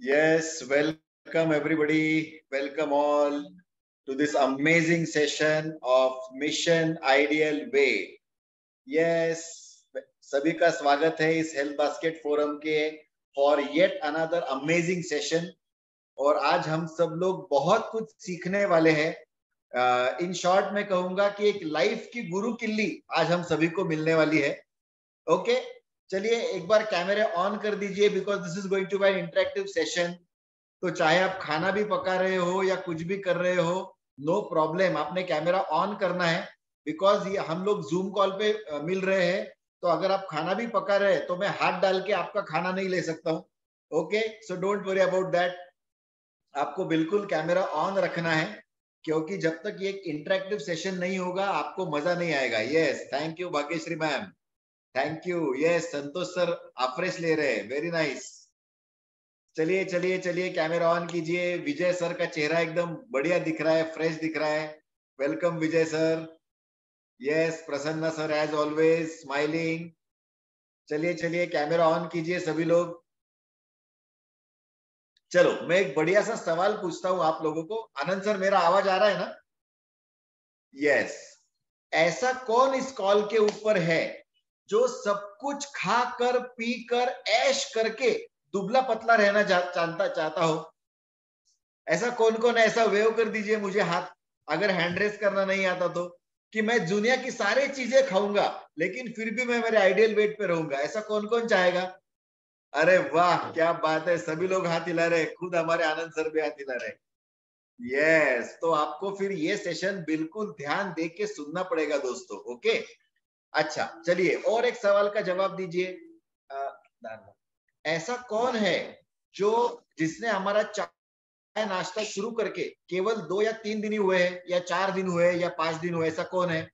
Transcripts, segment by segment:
Yes, welcome everybody. Welcome all to this amazing session of Mission Ideal Way. Yes, सभी का स्वागत है इस हेल्थ बास्केट फोरम के for yet another amazing session. और आज हम सब लोग बहुत कुछ सीखने वाले हैं। इन शॉर्ट में कहूंगा कि एक लाइफ की गुरु किल्ली आज हम सभी को मिलने वाली है। ओके, चलिए एक बार कैमरे ऑन कर दीजिए because this is going to be an interactive session. तो चाहे आप खाना भी पका रहे हो या कुछ भी कर रहे हो, नो प्रॉब्लम, आपने कैमरा ऑन करना है बिकॉज ये हम लोग जूम कॉल पे मिल रहे हैं। तो अगर आप खाना भी पका रहे हैं तो मैं हाथ डाल के आपका खाना नहीं ले सकता हूँ। Okay, so don't worry about that. आपको बिल्कुल कैमरा ऑन रखना है क्योंकि जब तक ये इंटरेक्टिव सेशन नहीं होगा आपको मजा नहीं आएगा। Yes, thank you Bhagyashree ma'am, thank you. Yes, Santosh sir afresh ले रहे हैं, वेरी नाइस। चलिए चलिए चलिए, कैमरा ऑन कीजिए। विजय सर का चेहरा एकदम बढ़िया दिख रहा है, फ्रेश दिख रहा है। Welcome Vijay sir. Yes, Prasanna sir as always smiling. चलिए चलिए, कैमरा ऑन कीजिए सभी लोग। चलो मैं एक बढ़िया सा सवाल पूछता हूं आप लोगों को। आनंद सर, मेरा आवाज आ रहा है ना? यस। ऐसा कौन इस कॉल के ऊपर है जो सब कुछ खाकर पीकर ऐश करके दुबला पतला रहना चाहता हो? ऐसा कौन कौन है? ऐसा वेव कर दीजिए मुझे हाथ, अगर हैंड रेस करना नहीं आता तो, कि मैं दुनिया की सारी चीजें खाऊंगा लेकिन फिर भी मैं मेरे आइडियल वेट पे रहूंगा। ऐसा कौन कौन चाहेगा? अरे वाह, क्या बात है, सभी लोग हाथ हिला रहे, खुद हमारे आनंद सर भी हाथ हिला रहे। यस, तो आपको फिर ये सेशन बिल्कुल ध्यान दे के सुनना पड़ेगा दोस्तों। ओके, अच्छा चलिए और एक सवाल का जवाब दीजिए। ऐसा कौन है जो जिसने हमारा चाय नाश्ता शुरू करके केवल 2 या 3 दिन ही हुए हैं, या 4 दिन हुए या 5 दिन हुए? ऐसा कौन है?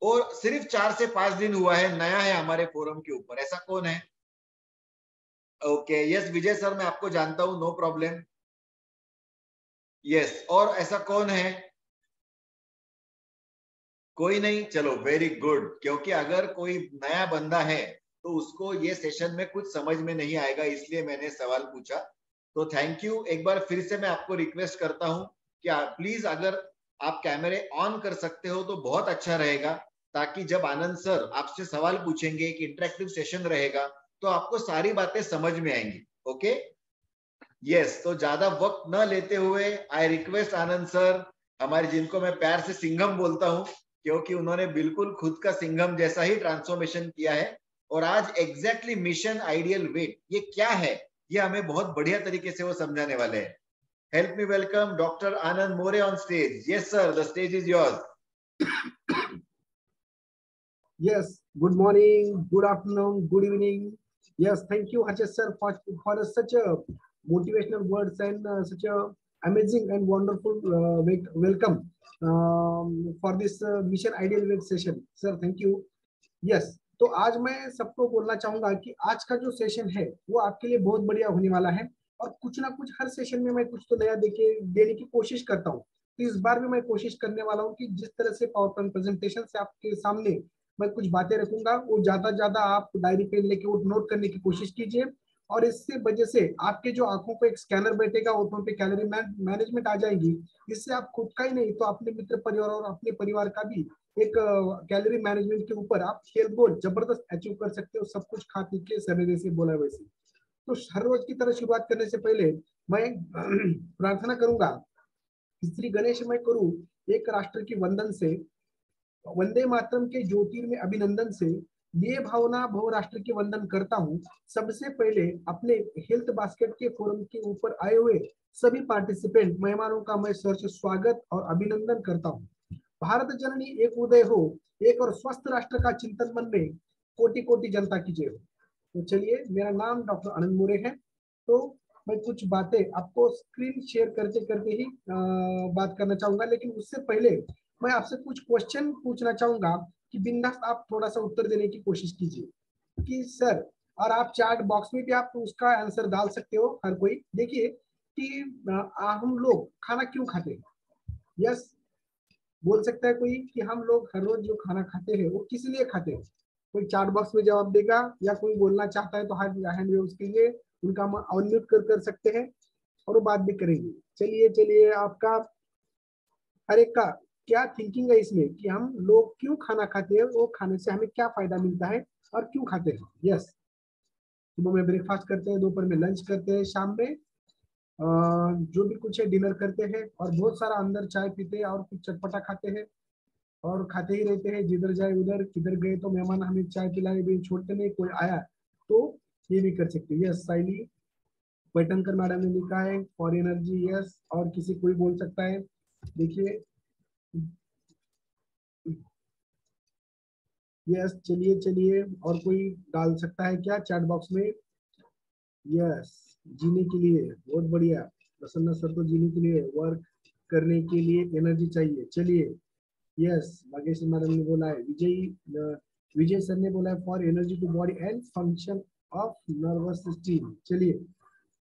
और सिर्फ 4 से 5 दिन हुआ है, नया है हमारे फोरम के ऊपर, ऐसा कौन है? ओके, यस विजय सर, मैं आपको जानता हूं, नो प्रॉब्लम। यस, और ऐसा कौन है? कोई नहीं, चलो वेरी गुड। क्योंकि अगर कोई नया बंदा है तो उसको ये सेशन में कुछ समझ में नहीं आएगा, इसलिए मैंने सवाल पूछा। तो थैंक यू। एक बार फिर से मैं आपको रिक्वेस्ट करता हूं कि प्लीज अगर आप कैमरे ऑन कर सकते हो तो बहुत अच्छा रहेगा, ताकि जब आनंद सर आपसे सवाल पूछेंगे, एक इंटरेक्टिव सेशन रहेगा, तो आपको सारी बातें समझ में आएंगी। ओके, यस, तो ज्यादा वक्त न लेते हुए आई रिक्वेस्ट आनंद सर, हमारे जिनको मैं प्यार से सिंघम बोलता हूं क्योंकि उन्होंने बिल्कुल खुद का सिंघम जैसा ही ट्रांसफॉर्मेशन किया है। और आज एग्जैक्टली मिशन आइडियल वेट ये क्या है, ये हमें बहुत बढ़िया तरीके से वो समझाने वाले हैं। Help me welcome doctor Anand more on stage. Yes sir, the stage is yours. Yes, good morning, good afternoon, good evening. Yes, thank you, Harshit sir, for such a motivational words and such a amazing and wonderful welcome for this Mission Ideal Week session. Sir, thank you. Yes, तो आज मैं सबको बोलना चाहूंगा कि आज का जो सेशन है वो आपके लिए बहुत बढ़िया होने वाला है। और कुछ ना कुछ हर सेशन में मैं कुछ तो नया देने की कोशिश करता हूँ। तो इस बार भी मैं कोशिश करने वाला हूँ कि जिस तरह से पावर पॉइंट प्रेजेंटेशन से आपके सामने मैं कुछ बातें रखूंगा, वो ज्यादा आप डायरी पेन लेके वो नोट करने की कोशिश कीजिए। और इससे वजह से आपके जो आंखों पे एक स्कैनर बैठेगा, उन पे कैलोरी मैनेजमेंट आ जाएगी। इससे आप खुद का ही नहीं तो अपने मित्र परिवार और अपने परिवार का भी एक कैलोरी मैनेजमेंट के ऊपर आप हेल्थ गोल जबरदस्त अचीव कर सकते हो, सब कुछ खा पी के सवेरे से बोला वैसे। तो हर रोज की तरह शुरुआत करने से पहले मैं प्रार्थना करूंगा, श्री गणेश मैं करूं एक राष्ट्र की वंदन से, वंदे मातरम के ज्योतिर्मय अभिनंदन से, ये भावना भव राष्ट्र की वंदन करता हूँ। सबसे पहले अपने हेल्थ बास्केट के फोरम के ऊपर आए हुए सभी पार्टिसिपेंट मेहमानों का मैं सहर्ष स्वागत और अभिनंदन करता हूँ। भारत जननी एक उदय हो, एक और स्वस्थ राष्ट्र का चिंतन मन में कोटि कोटि जनता की जय हो। तो चलिए, मेरा नाम डॉक्टर आनंद मोरे है। तो मैं कुछ बातें आपको स्क्रीन शेयर करते करते ही बात करना चाहूंगा, लेकिन उससे पहले मैं आपसे कुछ क्वेश्चन पूछना चाहूंगा कि बिंदास आप थोड़ा सा उत्तर देने की कोशिश कीजिए कि सर, और आप चैट बॉक्स में भी आप उसका आंसर डाल सकते हो। हर कोई देखिए कि हम लोग खाना क्यों खाते हैं। यस, बोल सकता है कोई कि हम लोग हर रोज जो खाना खाते हैं वो किस लिए खाते हैं? कोई चैट बॉक्स में जवाब देगा, या कोई बोलना चाहता है तो हैंड रेज कीजिए, उनका हम अनम्यूट कर सकते हैं और वो बात भी करेंगे। चलिए चलिए, आपका हर एक का क्या थिंकिंग है इसमें कि हम लोग क्यों खाना खाते हैं, वो खाने से हमें क्या फायदा मिलता है और क्यों खाते हैं। यस, सुबह में ब्रेकफास्ट करते हैं, दोपहर में लंच करते हैं, शाम में जो भी कुछ है डिनर करते हैं, और बहुत सारा अंदर चाय पीते हैं और कुछ चटपटा खाते हैं और खाते ही रहते हैं। जिधर जाए उधर, किधर गए तो मेहमान हमें चाय पिलाए भी छोड़ते नहीं, कोई आया तो ये भी कर सकते हैं। यस, साइली पैटनकर मैडम ने लिखा है फॉर एनर्जी। यस, और किसी कोई बोल सकता है, देखिए। यस, चलिए चलिए, और कोई डाल सकता है क्या चैट बॉक्स में। यस, जीने के लिए, बहुत बढ़िया। प्रसन्ना सर तो जीने के लिए, वर्क करने के लिए एनर्जी चाहिए। चलिए, यस, भाग्यश्री मैडम ने बोला है, विजय सर ने बोला है for energy to body and function of nervous system. चलिए,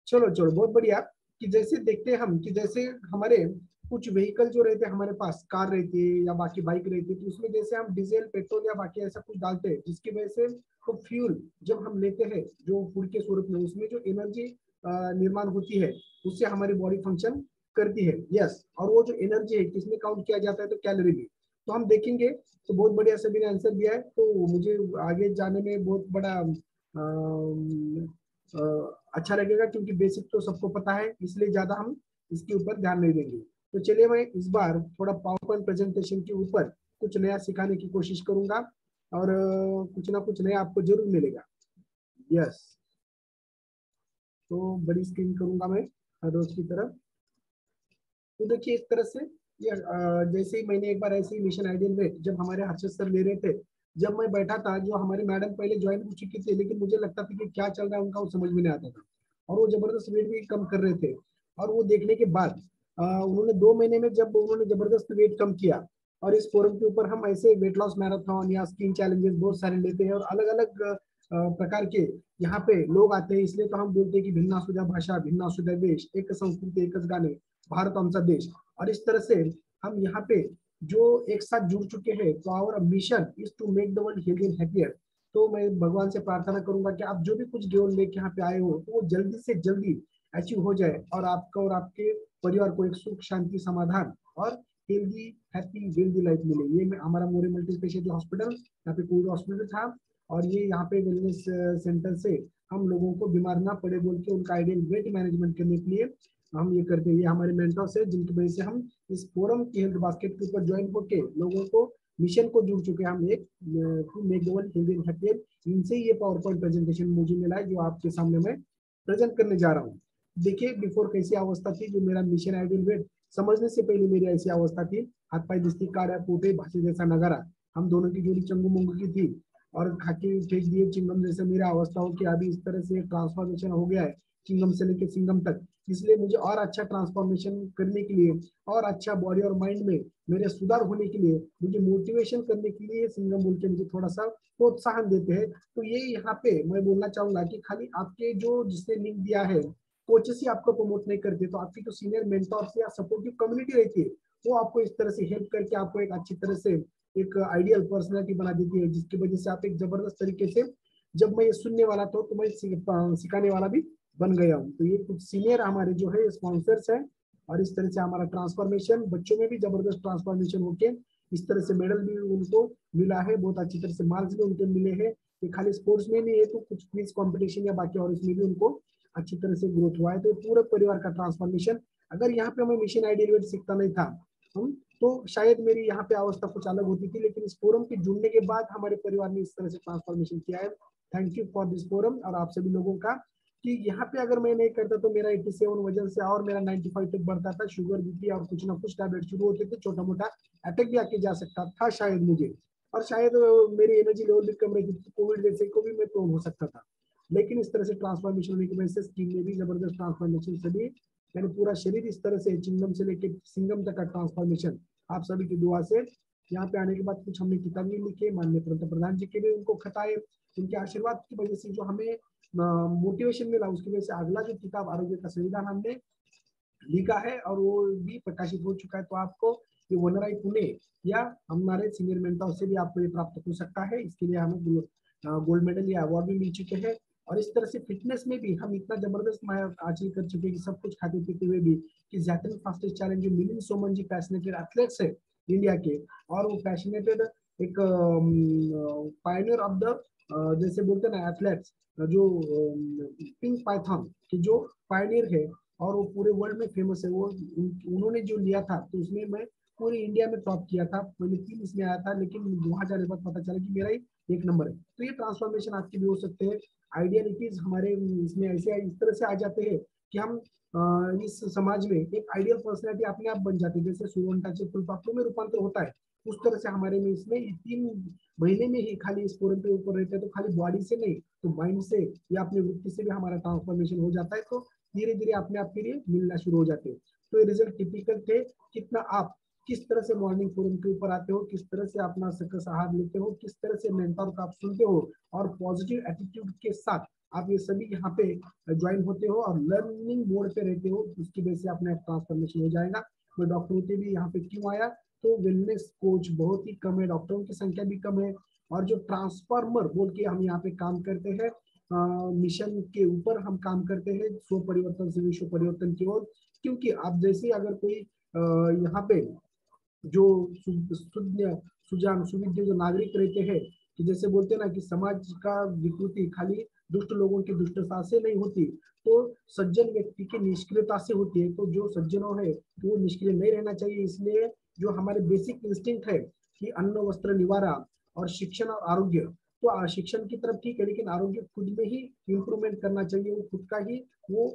चलो चलो, बहुत बढ़िया। कि जैसे देखते हैं हम कि जैसे हमारे कुछ व्हीकल जो रहते हैं, हमारे पास कार रहती है या बाकी बाइक रहती है, तो उसमें जैसे हम डीजल पेट्रोल या बाकी ऐसा कुछ डालते हैं, जिसकी वजह से तो फ्यूल जब हम लेते हैं जो फूड के स्वरूप में, उसमें जो एनर्जी निर्माण होती है, उससे हमारी बॉडी फंक्शन करती है। यस, और वो जो एनर्जी है किसमें काउंट किया जाता है, तो कैलोरी में। तो हम देखेंगे, तो बहुत बढ़िया सभी ने आंसर दिया है, तो मुझे आगे जाने में बहुत बड़ा अच्छा लगेगा, क्योंकि बेसिक तो सबको पता है, इसलिए ज्यादा हम इसके ऊपर ध्यान नहीं देंगे। तो चलिए, मैं इस बार थोड़ा पावर पॉइंट प्रेजेंटेशन के ऊपर कुछ नया सिखाने की कोशिश करूंगा, और कुछ ना कुछ नया आपको जरूर मिलेगा। यस, तो बड़ी स्क्रीन करूंगा मैं हर रोज की तरह। तो देखिए, इस तरह से ये जैसे ही मैंने एक बार ऐसे ही मिशन आइडियल वेट जब हमारे हर्षद सर ले रहे थे, जब मैं बैठा था, जो हमारे मैडम पहले ज्वाइन हो चुकी थी, लेकिन मुझे लगता था कि क्या चल रहा है उनका, वो समझ में नहीं आता था, और वो जबरदस्त वेट भी कम कर रहे थे। और वो देखने के बाद उन्होंने 2 महीने में जब उन्होंने जबरदस्त वेट कम किया, और इस फोरम के ऊपर हम ऐसे वेट लॉस मैराथन या स्किन चैलेंजेस बहुत सारे लेते हैं, और अलग अलग प्रकार के यहाँ पे लोग आते हैं। इसलिए तो हम बोलते हैं कि भिन्नासुदा भाषा भिन्नासुदा देश, एक संस्कृति एकच गाणे, भारत आमचा देश। और इस तरह से हम यहाँ पे जो एक साथ जुड़ चुके हैं, तो our mission is to make the world healthy and happier. तो मैं भगवान से प्रार्थना करूंगा कि आप जो भी कुछ गोल लेके यहाँ पे आए हो, तो वो जल्दी से जल्दी अचीव हो जाए, और आपका और आपके परिवार को एक सुख शांति समाधान और हेल्दी हैप्पी वेल्दी लाइफ मिले। ये हमारा मोरे मल्टी स्पेशलिटी हॉस्पिटल, यहाँ पे कोविड हॉस्पिटल था, और ये यहाँ पे वेलनेस सेंटर से हम लोगों को बीमार ना पड़े बोल के उनका आइडियल वेट मैनेजमेंट करने के लिए हम ये करते हैं। ये हमारे मेंटर्स है, जिनकी वजह से हम इस फोरम की हेल्थ बास्केट के ऊपर ज्वाइन होके लोगों को मिशन को जुड़ चुके हैं। हम एक to make the world healthy and happier, इनसे ये पावर पॉइंट प्रेजेंटेशन मुझे मिला है, जो आपके सामने मैं प्रेजेंट करने जा रहा हूँ। देखिए, बिफोर कैसी अवस्था थी, जो मेरा मिशन आइडियल वेट समझने से पहले मेरी ऐसी अवस्था थी, हाथ पाई दिस्ती काड़ा फूटे भाषी जैसा नगारा, हम दोनों की जोड़ी चंगू मुंगू की थी, और खाके फेंक दिए चिंगम जैसे मेरा अवस्था हो कि अभी इस तरह से ट्रांसफॉर्मेशन हो गया है, चिंगम से लेके सिंगम तक। इसलिए मुझे और अच्छा ट्रांसफॉर्मेशन करने के लिए, और अच्छा बॉडी और माइंड में मेरे सुधार होने के लिए, मुझे मोटिवेशन करने के लिए सिंगम बोल के मुझे थोड़ा सा प्रोत्साहन देते हैं। तो ये यहाँ पे मैं बोलना चाहूंगा कि खाली आपके जो जिसने लिंक दिया है, कोचेस ही आपको प्रमोट नहीं करते, तो आपकी जो सीनियर मेंटर्स या सपोर्टिव कम्युनिटी रहती है, वो आपको इस तरह से हेल्प करके आपको एक अच्छी तरह से एक आइडियल पर्सनैलिटी बना देती है, जिसकी वजह से आप एक जबरदस्त तरीके से, जब मैं ये सुनने वाला था तो मैं सिखाने वाला भी बन गया हूँ। तो ये कुछ सीनियर हमारे जो है स्पॉन्सर्स हैं, और इस तरह से हमारा ट्रांसफॉर्मेशन बच्चों में भी जबरदस्त ट्रांसफॉर्मेशन होके इस तरह से मेडल भी उनको मिला है, बहुत अच्छी तरह से मार्क्स भी उनके मिले हैं। ये खाली स्पोर्ट्स में नहीं है, तो कुछ क्विज कॉम्पिटिशन या बाकी और इसमें भी उनको अच्छी तरह से ग्रोथ हुआ है। तो पूरे परिवार का ट्रांसफॉर्मेशन, अगर यहाँ पे हमें मिशन आइडियल वेट सीखता नहीं था हम, तो शायद मेरी यहाँ पे अवस्था कुछ अलग होती थी, लेकिन इस फोरम के जुड़ने के बाद हमारे परिवार ने इस तरह से ट्रांसफॉर्मेशन किया है। Thank you for this forum, और आप सभी लोगों का, कि यहाँ पे अगर मैं नहीं करता तो मेरा 87 वजन से और मेरा 95 तक बढ़ता था, शुगर बीपी और कुछ ना कुछ टैबलेट शुरू होते थे, छोटा मोटा अटैक भी आके जा सकता था शायद मुझे, और शायद मेरी एनर्जी लेवल भी कम रहती थी, कोविड जैसे को भी मैं प्रोन हो सकता था। लेकिन इस तरह से ट्रांसफॉर्मेशन होने की वजह से स्किन में भी जबरदस्त ट्रांसफॉर्मेशन, सभी यानी पूरा शरीर इस तरह से चिंगम से लेके सिंगम तक का ट्रांसफॉर्मेशन आप सभी की दुआ से। यहाँ पे आने के बाद कुछ हमने किताबें लिखे, माननीय प्रधान जी के भी उनको खत आए, उनके आशीर्वाद की वजह से जो हमें मोटिवेशन मिला, उसकी वजह से अगला जो किताब आरोग्य का संविधान हमने लिखा है, और वो भी प्रकाशित हो चुका है। तो आपको ये वनराई पुणे या हमारे सीनियर मेंटर से भी आपको ये प्राप्त हो सकता है। इसके लिए हमें गोल्ड मेडल या अवार्ड भी मिल चुके हैं, और इस तरह से फिटनेस में भी हम इतना जबरदस्त हासिल कर चुके हैं कि सब कुछ खाते पीते हुए भी कि जैकलिन फास्टेस्ट चैलेंज जो मिलिंद सोमन जी पैशनेटेड एथलेट्स है इंडिया के, और वो पैशनेटेड एक पायनियर ऑफ द जैसे बोलते हैं ना एथलेट्स, जो पिंक पाइथन के जो पायनियर है और वो पूरे वर्ल्ड में फेमस है, वो उन्होंने जो लिया था तो उसमें मैं पूरे इंडिया में टॉप किया था, पहले 3 इसमें आया था, लेकिन वहां जाने के बाद पता चला कि मेरा ही 1 नंबर है। तो ये ट्रांसफॉर्मेशन आपके भी हो सकते हैं। आइडियलिटीज हमारे इसमें ऐसे इस तरह से आ जाते हैं कि हम इस समाज में एक आइडियल पर्सनैलिटी अपने आप बन जाती है, जैसे सूर्यवंताचे फूल पाखरों में रूपांतर होता है, उस तरह से हमारे में इसमें 3 महीने में ही खाली इस फोरम पे ऊपर रहते हैं, तो खाली बॉडी से नहीं तो माइंड से या अपनी वृत्ति से भी हमारा ट्रांसफॉर्मेशन हो जाता है, तो धीरे धीरे अपने आप के लिए मिलना शुरू हो जाते हैं। तो ये रिजल्ट टिपिकल थे, कितना आप किस तरह से मॉर्निंग फोरम के ऊपर आते हो, किस तरह से अपना सकस आहार लेते हो, किस तरह से मेंटर को आप सुनते हो और पॉजिटिव एटीट्यूड के साथ आप ये सभी यहाँ पे ज्वाइन होते हो और लर्निंग मोड पे रहते हो, उसकी वजह से अपना ट्रांसफॉर्मेशन हो जाएगा। मैं डॉक्टर होते भी यहाँ पे क्यों आया, तो वेलनेस कोच बहुत ही कम है, डॉक्टरों की संख्या भी कम है, और जो ट्रांसफार्मर बोल के हम यहाँ पे काम करते हैं, मिशन के ऊपर हम काम करते हैं, स्व परिवर्तन से विश्व परिवर्तन की ओर। क्योंकि आप जैसे अगर कोई यहाँ पे जो सुजान सुविद्य जो नागरिक रहते हैं, कि जैसे बोलते हैं ना कि समाज का विकृति खाली दुष्ट लोगों की दुष्टता से नहीं होती, तो सज्जन व्यक्ति की निष्क्रियता से होती है। तो जो सज्जनों है वो निष्क्रिय नहीं रहना चाहिए, इसलिए जो हमारे बेसिक इंस्टिंक्ट है कि अन्न वस्त्र निवारा और शिक्षण और आरोग्य, तो शिक्षण की तरफ ठीक है, लेकिन आरोग्य खुद में ही इम्प्रूवमेंट करना चाहिए, वो खुद का ही वो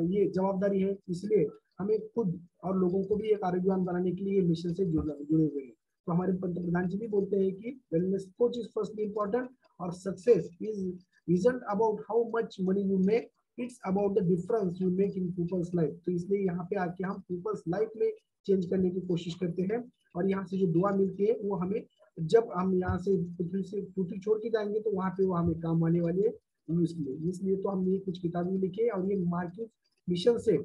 ये जवाबदारी है। इसलिए हमें खुद और लोगों को भी एक आरोग्यवान बनाने के लिए मिशन से जुड़े हुए हैं। तो हमारे पंतप्रधान जी भी बोलते हैं कि wellness coach is firstly important और success is isn't about how much money you make, it's about the difference you make in people's life। तो इसलिए यहाँ पे आके हम people's life में चेंज करने की कोशिश करते हैं, और यहाँ से जो दुआ मिलती है वो हमें जब हम यहाँ से पृथ्वी छोड़ के जाएंगे तो वहाँ पे वो हमें काम आने वाली है। इसलिए तो हमने कुछ किताबें लिखी है, और ये मार्केट मिशन से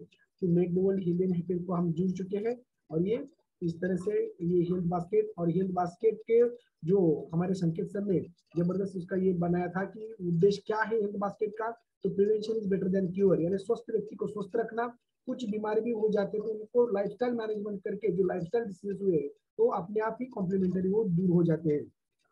to make the world healthy and happy को हम जुड़ चुके हैं। और ये इस तरह से ये हेल्थ बास्केट, और हेल्थ बास्केट के जो हमारे संकेत सर ने जबरदस्त उसका ये बनाया था कि उद्देश्य क्या है हेल्थ बास्केट का, तो prevention is better than cure, यानी स्वस्थ व्यक्ति को स्वस्थ रखना। कुछ बीमारी भी हो जाते तो उनको लाइफस्टाइल मैनेजमेंट करके जो लाइफस्टाइल डिसीज हुए तो अपने आप ही कॉम्प्लीमेंटरी वो दूर हो जाते हैं।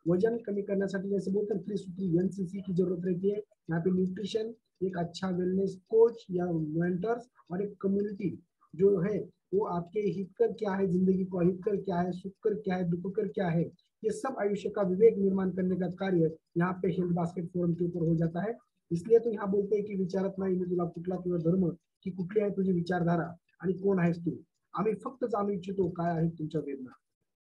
वजन कमी करण्यासाठी जैसे बोलते हैं 3 एनसीसी की जरूरत रहती है। यहाँ पे न्यूट्रिशन, एक अच्छा वेलनेस कोच या मेंटर्स, और एक कम्युनिटी जो है वो आपके हित कर क्या है, जिंदगी को हित कर क्या है, सुख कर क्या है, दुख कर क्या है, ये सब आयुष्य का विवेक निर्माण करने का कार्य यहाँ पे हेल्थ बास्केट फोरम के ऊपर हो जाता है। इसलिए तो यहाँ बोलते हैं की विचारात नाही मी तुला कुठला तुझा धर्म, की कुठली आहे तुझी विचारधारा आणि कोण आहेस तू, आम्ही फक्त जाणू इच्छितो काय आहे तुमच्या वेदना।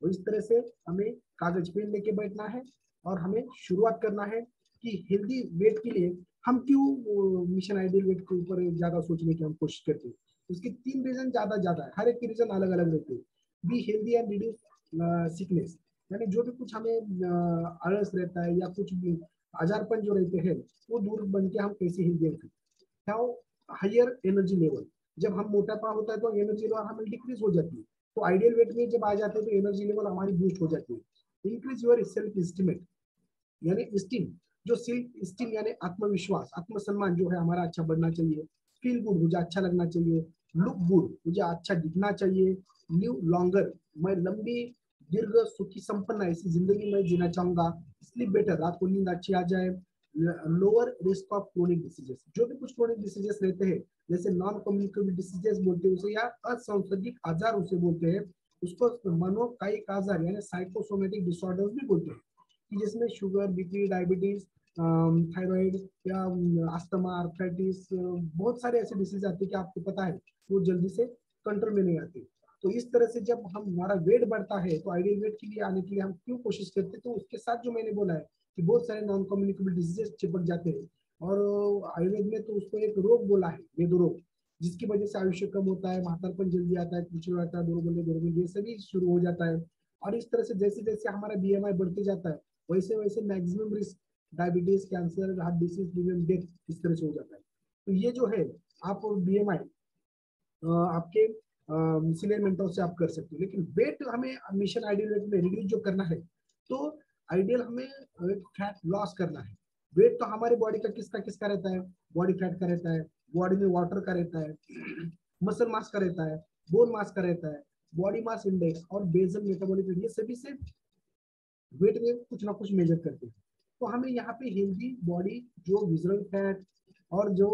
तो इस तरह से हमें कागज पेन लेके बैठना है और हमें शुरुआत करना है कि हेल्दी वेट के लिए हम क्यों मिशन आइडियल वेट के ऊपर ज्यादा सोचने की हम कोशिश करते हैं। उसके 3 रीजन ज्यादा है, हर एक के रीजन अलग अलग रहते हैं। Be healthy and reduce sickness, यानी जो भी कुछ हमें आलस रहता है या कुछ भी आजारपन जो रहते हैं वो दूर बन के हम कैसे हेल्दी हैं। हायर एनर्जी लेवल, जब हम मोटापा होता है तो एनर्जी लेवल हमें डिक्रीज हो जाती है, तो आइडियल वेट में जब आ जाते हैं तो एनर्जी लेवल हमारी बूस्ट हो जाती है। इंक्रीज योर सेल्फ एस्टिमेट, यानी स्टीम, जो सेल्फ स्टीम यानी आत्मविश्वास, आत्मसम्मान जो है हमारा अच्छा बढ़ना चाहिए। फील गुड, मुझे अच्छा लगना चाहिए। लुक गुड, मुझे अच्छा दिखना चाहिए। लिव लॉन्गर, मैं लंबी दीर्घ सुखी संपन्न ऐसी जिंदगी में जीना चाहूंगा। स्लीप बेटर, रात को नींद अच्छी आ जाए। Lower risk of chronic diseases, जो भी कुछ क्रोनिक डिसीजेस रहते हैं जैसे नॉन कम्युनिकेबल डिसीजेस बोलते हैं उसे, या असंसर्गिक आजार उसे बोलते हैं, उसको मनोकायिक आजार यानी साइकोसोमेटिक डिसऑर्डर्स भी बोलते हैं, कि जिसमें शुगर, बीपी, डायबिटीज, थायराइड या अस्थमा, आर्थराइटिस, बहुत सारे ऐसे डिसीज आते हैं कि आपको पता है वो जल्दी से कंट्रोल में नहीं आते। तो इस तरह से जब हमारा वेट बढ़ता है तो आइडियल वेट के लिए आने के लिए हम क्यों कोशिश करते हैं, तो उसके साथ जो मैंने बोला है कि बहुत सारे नॉन कम्युनिकेबल डिजीजेस चिपक जाते हैं, और आयुर्वेद में तो उसको एक रोग बोला है, वेद रोग, जिसकी वजह से आयुष्य कम होता है, महातारपन जल्दी आता है, कुछ आता है, दुर्बल ये सभी शुरू हो जाता है। और इस तरह से जैसे जैसे हमारा बीएमआई बढ़ते जाता है वैसे वैसे maximum risk diabetes, cancer, heart disease, death इस तरह से हो जाता है। तो ये जो है आप बीएमआई आपके सीनियर मेंटर से आप कर सकते हो, लेकिन वेट हमें मिशन आइडियल वेट में रिड्यूस जो करना है, तो आइडियल हमें फैट लॉस करना है। वेट तो हमारे बॉडी का किसका किसका रहता है, बॉडी फैट का रहता है, बॉडी में वाटर का रहता है, मसल मास का रहता है, बोन मास का रहता है, बॉडी मास इंडेक्स और बेसल मेटाबॉलिक रेट, ये सभी से वेट में कुछ ना कुछ मेजर करते हैं। तो हमें यहाँ पे हेल्दी बॉडी, जो विजुअल फैट और जो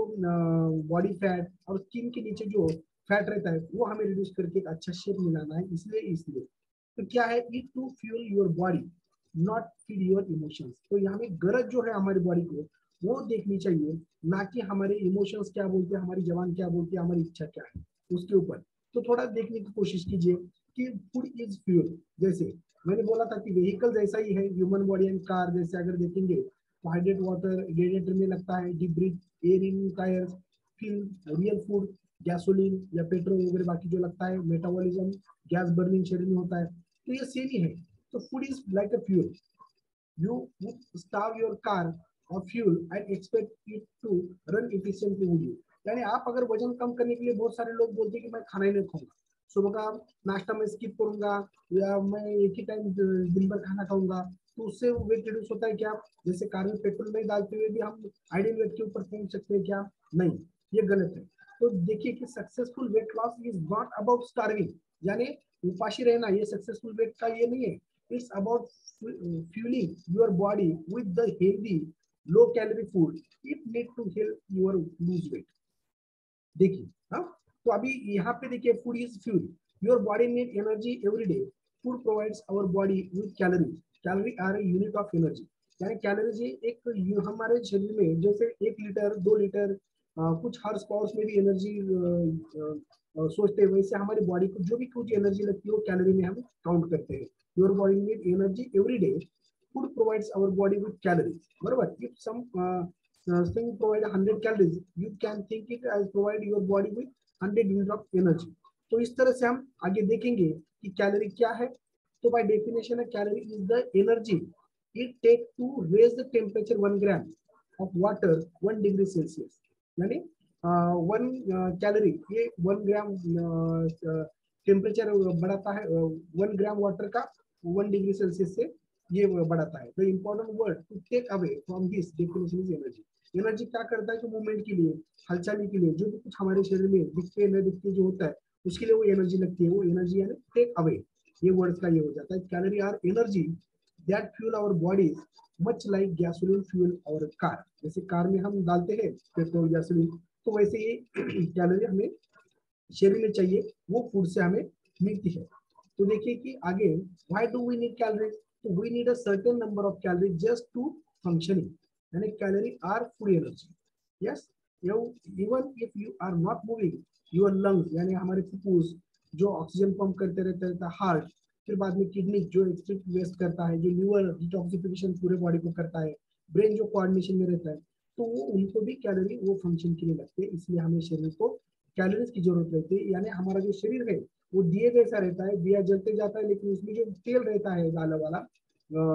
बॉडी फैट और स्किन के नीचे जो फैट रहता है वो हमें रिड्यूस करके एक अच्छा शेप मिलाना है। इसलिए तो क्या है, eat to fuel your body not feed your emotions. तो यहाँ में गरज जो है हमारी बॉडी को वो देखनी चाहिए, ना कि हमारे इमोशंस क्या बोलते हैं, हमारी जवान क्या बोलती है, हमारी इच्छा क्या है उसके ऊपर। तो थोड़ा देखने की कोशिश कीजिए कि फूड इज फ्यूल। जैसे मैंने बोला था कि व्हीकल जैसा ही है, ह्यूमन बॉडी एंड कार जैसे अगर देखेंगे तो हाइड्रेट वाटर रेडिएटर में लगता है, deep breath air in tyres, fill real food gasoline या पेट्रोल वगैरह बाकी जो लगता है, मेटाबॉलिज्म गैस बर्निंग शरीर में होता है, तो ये सेम ही है। तो food is like a fuel, you would starve your car of fuel and expect it to run efficiently with you। यानी आप अगर वजन कम करने के लिए, बहुत सारे लोग बोलते हैं कि मैं खाना ही नहीं खाऊंगा, सुबह का नाश्ता में स्किप करूंगा या मैं एक ही टाइम दिन भर खाना खाऊंगा, तो उससे वेट रिड्यूस होता है क्या? जैसे कार में पेट्रोल नहीं डालते हुए भी हम आइडियल वेट के ऊपर पहुंच सकते हैं क्या? नहीं, ये गलत है। तो देखिए कि successful weight loss is not about starving, यानी उपाशी रहना ये सक्सेसफुल वेट का ये नहीं है। It's about fueling your body with the healthy low calorie food it need to help your lose weight। देखिए, हाँ, तो अभी यहाँ पे देखिए, food is fuel, your body need energy every day, food provides our body with calorie, calorie are a unit of energy. यानी calories एक हमारे शरीर में जैसे 1 लीटर 2 लीटर कुछ हॉर्स पावर्स में भी एनर्जी सोचते हैं, वैसे हमारी बॉडी को जो भी कुछ एनर्जी लगती है वो कैलोरी में हम काउंट करते हैं। Your body need energy every day, food provides our body with calories, बरोबर। If some thing provide 100 calories, you can think it as provide your body with 100 units of energy। तो इस तरह से हम आगे देखेंगे कि कैलोरी क्या है। तो by definition calorie is the energy it take to raise the temperature 1 gram of water 1 degree Celsius। यानी 1 कैलोरी ये 1 ग्राम टेम्परेचर बढ़ाता है, 1 ग्राम वाटर का 1 डिग्री सेल्सियस से ये बढ़ाता है। The important word to take away from this definition is energy. Energy क्या करता है कि मूवमेंट के लिए, हलचल के लिए, जो भी कुछ हमारे शरीर में दिखते न दिखते जो होता है उसके लिए वो एनर्जी लगती है, वो एनर्जी यानी टेक अवे, ये वर्ड का ये हो जाता है। Calorie are energy that fuel our body much like gasoline fuel our car. जैसे कार में हम डालते हैं पेट्रोल गैसोलीन, तो वैसे ये कैलोरी हमें शरीर में चाहिए, वो फूड से हमें मिलती है। तो देखिए कि आगे why do we need calories, तो we need a certain number of calorie just to functioning, यानी calorie are food energy. Yes, even if you are not moving your lungs, यानी हमारे फुफ्फुस जो ऑक्सीजन पंप करते रहते हैं, हार्ट, फिर बाद में किडनी जो एक्स्ट्रीट वेस्ट करता है, जो लिवर डिटॉक्सिफिकेशन पूरे बॉडी को करता है, ब्रेन जो कोऑर्डिनेशन में रहता है, तो वो उनको भी कैलोरी वो फंक्शन के लिए लगते हैं। इसलिए हमें शरीर को कैलोरीज की जरूरत रहती है। यानी हमारा जो शरीर है वो दिए जैसा रहता है, दिया जलते जाता है, लेकिन उसमें जो तेल रहता है गाला वाला,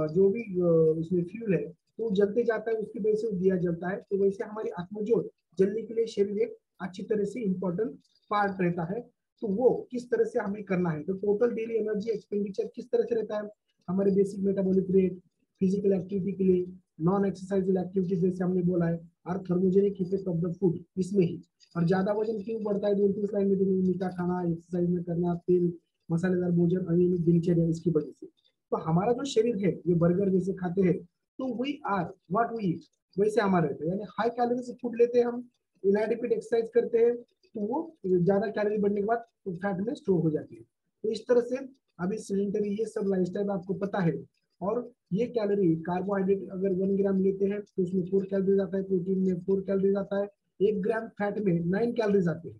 जो भी उसमें फ्यूल है, तो जलते जाता है, उसकी वजह से दिया जलता है। तो वैसे हमारी आत्मज्योत जलने के लिए शरीर एक अच्छी तरह से इंपॉर्टेंट पार्ट रहता है। तो वो किस तरह से हमें करना है, तो टोटल डेली एनर्जी एक्सपेंडिचर किस तरह से रहता है, हमारे basic metabolic rate, physical activity के लिए, नॉन एक्सरसाइजल एक्टिविटीज जैसे हमने बोला है, और thermogenic effect of the food इसमें ही। और ज्यादा वजन क्यों बढ़ता है, 2-3 स्लाइड में देखिए, मीठा खाना, एक्सरसाइज में करना, तेल मसालेदार भोजन, अनियमित दिनचर्या, इसकी वजह से। तो हमारा जो शरीर है ये बर्गर जैसे खाते हैं, तो we are what we eat, वैसे हमारा रहता है। यानी हाई कैलोरी से फूड लेते हैं हम, इनएडिक्वेट एक्सरसाइज करते हैं, तो वो ज्यादा कैलोरी बढ़ने के बाद फैट में स्टोर हो जाती है। तो इस तरह से अभी सिलेंडरी ये सब लाइफस्टाइल आपको पता है। और ये कैलोरी कार्बोहाइड्रेट अगर 1 ग्राम लेते हैं तो उसमें 4 कैलोरीज आता है, प्रोटीन में 4 कैलोरीज आता है, 1 ग्राम फैट में 9 कैलोरीज आते हैं।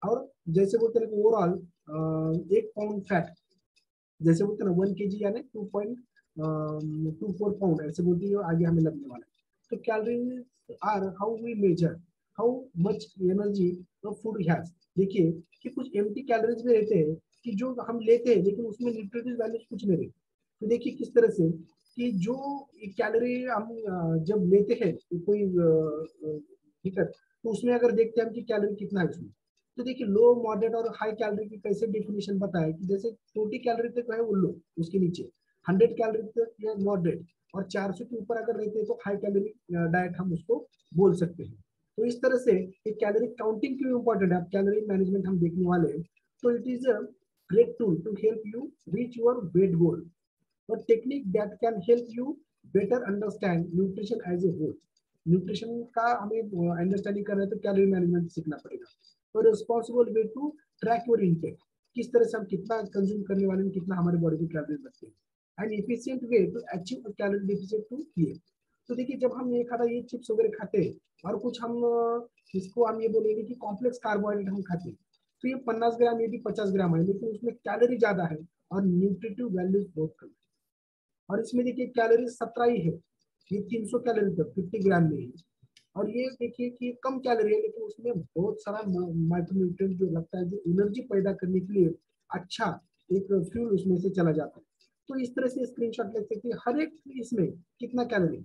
और जैसे बोलते हैं ओवरऑल 1 पाउंड फैट, जैसे बोलते हैं ना 1 kg यानी 2.24 पाउंड, ऐसे बोलते हैं आगे हमें लगने वाला है। तो calories are how we measure how much energy the food has. देखिए कि कुछ एम्प्टी कैलोरीज में रहते हैं कि जो हम लेते हैं लेकिन उसमें न्यूट्रिटिव वैल्यूज कुछ नहीं रहते। तो देखिए किस तरह से कि जो कैलोरी हम जब लेते हैं कोई ठीक है, तो उसमें अगर देखते हैं हम कि कैलोरी कितना है उसमें, तो देखिए लो, मॉडरेट और हाई कैलोरी की कैसे डेफिनेशन बताया कि जैसे 40 कैलोरी तक है वो लो, उसके नीचे 100 कैलोरी तक या मॉडरेट, और 400 के ऊपर अगर रहते हैं तो हाई कैलोरी डाइट हम उसको बोल सकते हैं। तो इस तरह से ये कैलोरी काउंटिंग क्यों इंपॉर्टेंट है, अब कैलोरी मैनेजमेंट हम देखने वाले हैं। तो it is a great tool to help you reach your weight goal, और technique that can help you better understand nutrition as a whole. Nutrition का हमें अंडरस्टैंडिंग करना है तो कैलोरी मैनेजमेंट सीखना पड़ेगा। तो responsible way to track your intake, किस तरह से हम कितना कंज्यूम करने वाले हैं, कितना हमारे बॉडी को कैलोरी लगते हैं, and efficient way to achieve calorie deficit to clear. तो देखिए जब हम ये खाता ये चिप्स वगैरह खाते हैं और कुछ हम इसको हम ये बोलेंगे कि कॉम्प्लेक्स कार्बोहाइड्रेट हम खाते हैं, तो ये 50 ग्राम ये भी 50 ग्राम है, लेकिन उसमें कैलोरी ज्यादा है और न्यूट्रिटिव वैल्यूज बहुत कम है। और इसमें देखिए कैलोरी 17 ही है, ये 300 कैलोरी तक 50 ग्राम में है। और ये देखिए कि कम कैलोरी है लेकिन उसमें बहुत सारा माइक्रोन्यूट्रिएंट जो लगता है, जो एनर्जी पैदा करने के लिए अच्छा एक फ्यूल उसमें से चला जाता है। तो इस तरह से स्क्रीनशॉट ले सकते हैं हर एक इसमें कितना कैलोरी,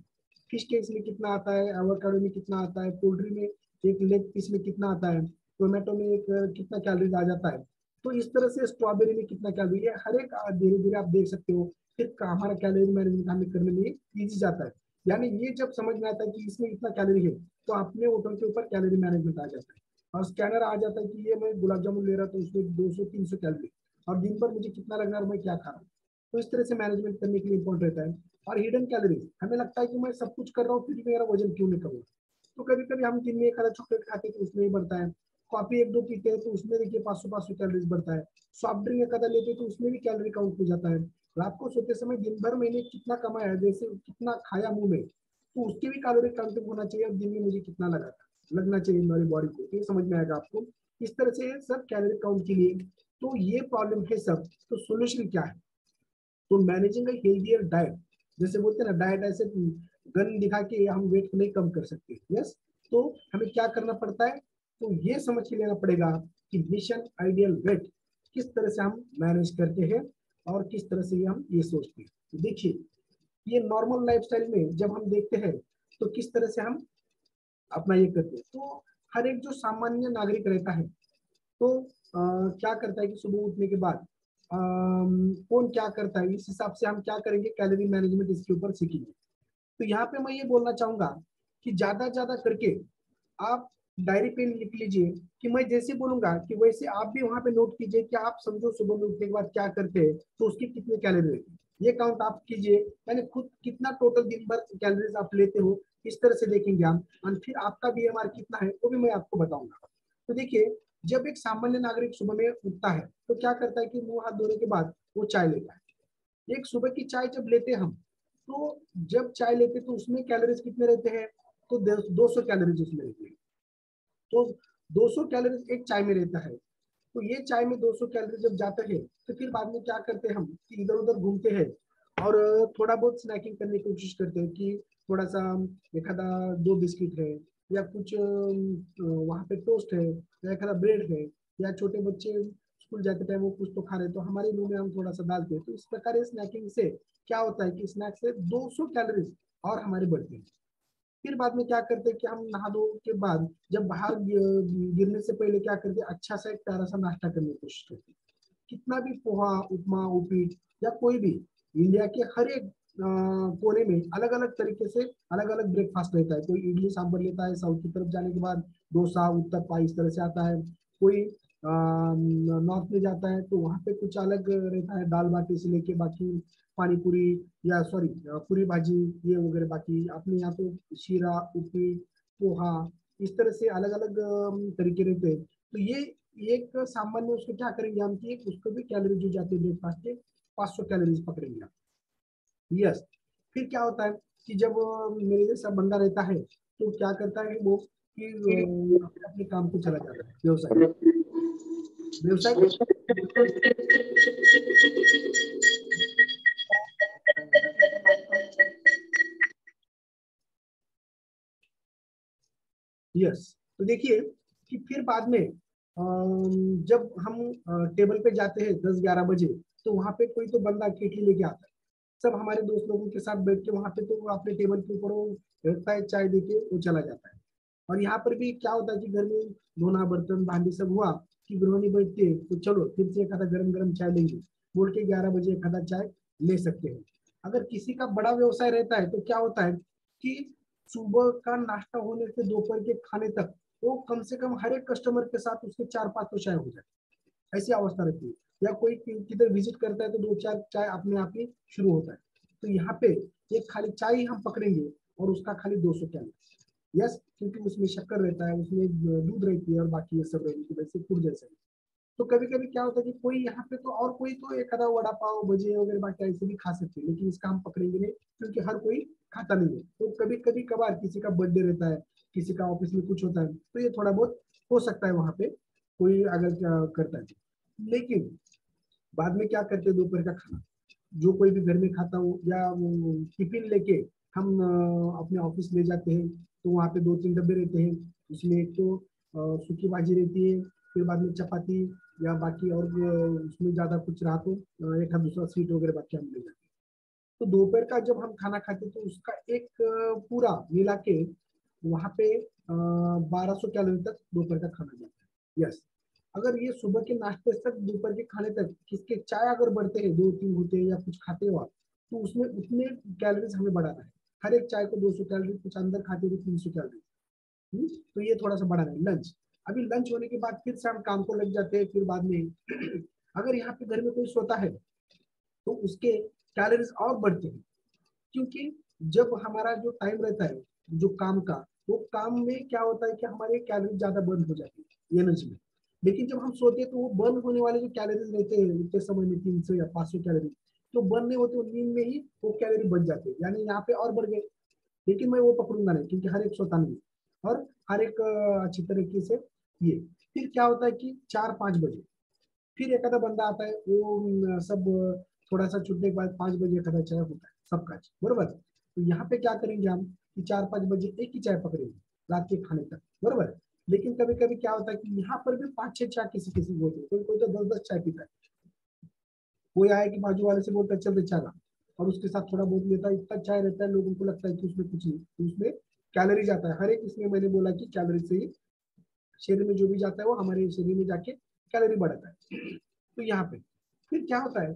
फिश के इसमें कितना आता है, एवोकाडो में कितना आता है, पोल्ट्री में एक लेग पीस में कितना आता है, टोमेटो में एक कितना कैलोरी आ जाता है। तो इस तरह से स्ट्रॉबेरी में कितना कैलोरी है, हर एक धीरे धीरे आप देख सकते हो, फिर हमारा कैलोरी मैनेजमेंट हमें करने में ईजी जाता है। यानी ये जब समझ में आता है कि इसमें इतना कैलोरी है तो अपने होटल के ऊपर कैलोरी मैनेजमेंट आ जाता है, और स्कैनर आ जाता है कि ये मैं गुलाब जामुन ले रहा था उसमें 200-300 कैलोरी, और दिन भर मुझे कितना लगना है और मैं क्या खा रहा हूँ। तो इस तरह से मैनेजमेंट करने के लिए इम्पोर्टेंट रहता है। और हिडन कैलोरीज, हमें लगता है कि मैं सब कुछ कर रहा हूँ फिर भी मेरा वजन क्यों नहीं करूँगा। तो कभी कभी हम दिन में एक आधा चॉकलेट खाते हैं तो उसमें ही बढ़ता है, कॉफी एक दो पीते हैं तो उसमें देखिए 500-500 कैलोरीज बढ़ता है, सॉफ्ट ड्रिंक एक आधा लेते हैं तो उसमें भी कैलोरी काउंट हो जाता है। रात को सोते समय दिन भर मैंने कितना कमाया, जैसे कितना खाया मुंह में, तो उसके भी कैलोरी काउंटिंग होना चाहिए, और दिन में मुझे कितना लगा था लगना चाहिए हमारी बॉडी को, ये समझ में आएगा आपको। इस तरह से सब कैलोरी काउंट के लिए तो ये प्रॉब्लम है सब। तो सोल्यूशन क्या है, तो मैनेजिंग हेल्थियर डाइट, जैसे बोलते हैं ना डाइट ऐसे गन दिखा के हम वेट को नहीं कम कर सकते। यस, तो हमें क्या करना पड़ता है, तो ये समझ के लेना पड़ेगा कि मिशन आइडियल वेट किस तरह से हम मैनेज करते हैं और किस तरह से हम ये सोचते हैं। तो देखिए ये नॉर्मल लाइफस्टाइल में जब हम देखते हैं तो किस तरह से हम अपना ये करते हैं। तो हर एक जो सामान्य नागरिक रहता है तो क्या करता है कि सुबह उठने के बाद कौन क्या करता है, इस हिसाब से हम क्या करेंगे कैलोरी मैनेजमेंट इसके ऊपर सीखेंगे। तो यहाँ पे मैं ये बोलना चाहूंगा कि ज्यादा ज्यादा करके आप डायरी पे लिख लीजिए कि मैं जैसे बोलूंगा कि वैसे आप भी वहां पे नोट कीजिए कि आप समझो सुबह में उठने के बाद क्या करते हैं तो उसकी कितनी कैलोरी रहती है, ये काउंट आप कीजिए, यानी खुद कितना टोटल दिन भर कैलोरीज आप लेते हो, इस तरह से देखेंगे हम, और फिर आपका बीएमआर कितना है वो भी मैं आपको बताऊंगा। तो देखिए जब एक सामान्य नागरिक सुबह में उठता है तो क्या करता है कि मुंह हाथ धोने के बाद वो चाय लेता है। एक सुबह की चाय जब लेते हैं हम, तो जब चाय लेते तो उसमें कैलोरीज कितने रहते हैं, तो 200 कैलोरीज उसमें रहते हैं। तो 200 कैलोरीज एक चाय में रहता है, तो ये चाय में 200 कैलोरी जब जाता है तो फिर बाद में क्या करते हैं हम कि इधर उधर घूमते हैं और थोड़ा बहुत स्नैकिंग करने की कोशिश करते हैं कि थोड़ा सा एक आधा 2 बिस्किट है, या कुछ वहाँ पे टोस्ट है, या एक आधा ब्रेड है, या छोटे बच्चे स्कूल जाते टाइम वो कुछ तो खा रहे हैं तो हमारे मुंह में हम थोड़ा सा डालते हैं। तो इस प्रकार स्नैकिंग से क्या होता है कि स्नैक से 200 कैलोरीज और हमारे बढ़ते हैं। फिर बाद में क्या करते हैं कि हम नहा धो के बाद जब बाहर गिरने से पहले क्या करते हैं, अच्छा सा एक प्यारा सा नाश्ता करने की कोशिश करते हैं। कितना भी पोहा उपमा उपीट या कोई भी इंडिया के हर एक कोने में अलग अलग तरीके से अलग अलग ब्रेकफास्ट रहता है। कोई इडली सांभर लेता है, साउथ की तरफ जाने के बाद डोसा उत्तपा इस तरह से आता है। कोई नॉर्थ में जाता है तो वहाँ पे कुछ अलग रहता है, दाल बाटी से लेके बाकी पानी पूरी या सॉरी पूरी भाजी ये वगैरह, बाकी अपने यहाँ तो शीरा उपीट पोहा इस तरह से अलग अलग तरीके रहते हैं। तो ये एक सामान्य उसको क्या करेंगे हम कि उसको भी कैलोरी जो जाती है ब्रेकफास्ट के 500 कैलोरीज पकड़ेंगे आप। यस, फिर क्या होता है कि जब मेरे जैसा बंदा रहता है तो क्या करता है वो कि अपने काम को चला जाता है व्यवसाय व्यवसाय यस। तो देखिए कि फिर बाद में जब हम टेबल पे जाते हैं 10-11 बजे, तो वहां पे कोई तो बंदा केटली लेके आता है, सब हमारे दोस्त लोगों के साथ बैठ के वहां पे तो वो अपने टेबल के ऊपर वो रखता है, चाय देके वो चला जाता है। और यहाँ पर भी क्या होता है कि घर में धोना बर्तन भांडी सब हुआ कि गृहिणी बैठती है तो चलो फिर से एक आधा गरम गरम चाय लेंगे बोल के 11 बजे एक आधा चाय ले सकते हैं। अगर किसी का बड़ा व्यवसाय रहता है तो क्या होता है कि सुबह का नाश्ता होने से दोपहर के खाने तक वो कम से कम हर एक कस्टमर के साथ उसके 4-5 तो चाय हो जाए, ऐसी अवस्था रहती है। या कोई किधर विजिट करता है तो 2-4 चाय अपने आप ही शुरू होता है। तो यहाँ पे एक खाली चाय ही हम पकड़ेंगे और उसका खाली 200 कैलोरी। यस, क्योंकि उसमें शक्कर रहता है, उसमें दूध रहती है और बाकी ये सब रहती है, वैसे फूड जैसे। तो कभी कभी क्या होता है कि कोई यहाँ पे तो और कोई तो एक आधा वड़ा पाव भजे वगैरह बाकी ऐसे भी खा सकते हैं, लेकिन इसका हम पकड़ेंगे नहीं क्योंकि हर कोई खाता नहीं है। तो कभी कभी कभार किसी का बर्थडे रहता है, किसी का ऑफिस में कुछ होता है, तो ये थोड़ा बहुत हो सकता है वहां पे कोई अगर करता है। लेकिन बाद में क्या करते हैं, दोपहर का खाना जो कोई भी घर में खाता हो या टिफिन लेके हम अपने ऑफिस ले जाते हैं, तो वहाँ पे 2-3 डब्बे रहते हैं। उसमें एक तो सूखी भाजी रहती है, फिर बाद में चपाती या बाकी और उसमें ज्यादा कुछ रहा तो एक आध दूसरा स्वीट वगैरह बाकी हम ले जाते हैं। तो दोपहर का जब हम खाना खाते हैं तो उसका एक पूरा मिला के वहाँ पे 1200 कैलोरी तक दोपहर का खाना जाता है। यस, अगर ये सुबह के नाश्ते तक दोपहर के खाने तक किसके चाय अगर बढ़ते हैं, 2-3 होते हैं या कुछ खाते हो आप, तो उसमें उतने कैलोरीज हमें बढ़ाना है। हर एक चाय को 200 कैलोरी, कुछ अंदर खाते हुए 300 कैलोरी। तो ये थोड़ा सा बढ़ाना है। लंच, अभी लंच होने के बाद फिर से हम काम को लग जाते हैं। फिर बाद में अगर यहाँ पे घर में कोई सोता है तो उसके कैलोरीज और बढ़ते हैं, क्योंकि जब हमारा जो टाइम रहता है जो काम का, वो काम में क्या होता है कि हमारे कैलोरी ज्यादा बर्न हो जाती है एनर्जी में। लेकिन जब हम सोते हैं तो वो बर्न होने वाले जो कैलोरीज रहते हैं उतने समय में 300 या 500 कैलोरी तो बर्न नहीं होते, नींद में ही वो कैलोरी बच जाते हैं, यानी यहाँ पे और बढ़ गए। लेकिन मैं वो पकड़ूंगा नहीं क्योंकि हर एक सोता नहीं और हर एक अच्छी तरीके से ये। फिर क्या होता है कि 4-5 बजे फिर एक आधा बंदा आता है, वो सब थोड़ा सा छूटने के बाद 5 बजे एक आधा चाय होता है सबका, बरोबर। तो यहाँ पे क्या करेंगे हम कि 4-5 बजे एक ही चाय पकड़ेंगे रात के खाने तक, बरोबर। लेकिन कभी कभी क्या होता है कि यहाँ पर भी 5-6 चाय किसी किसी को होती है, कोई कोई तो 10-10 चाय पीता है। कोई आया कि बाजू वाले से बोलता है चल दे चाय ला, और उसके साथ थोड़ा बहुत लेता है, इतना चाय रहता है, लोगों को लगता है कि उसमें कुछ नहीं, तो उसमें कैलोरी जाता है हर एक। इसमें मैंने बोला कि कैलोरी से ही शरीर में जो भी जाता है वो हमारे शरीर में जाके कैलोरी बढ़ाता है। तो यहाँ पे फिर क्या होता है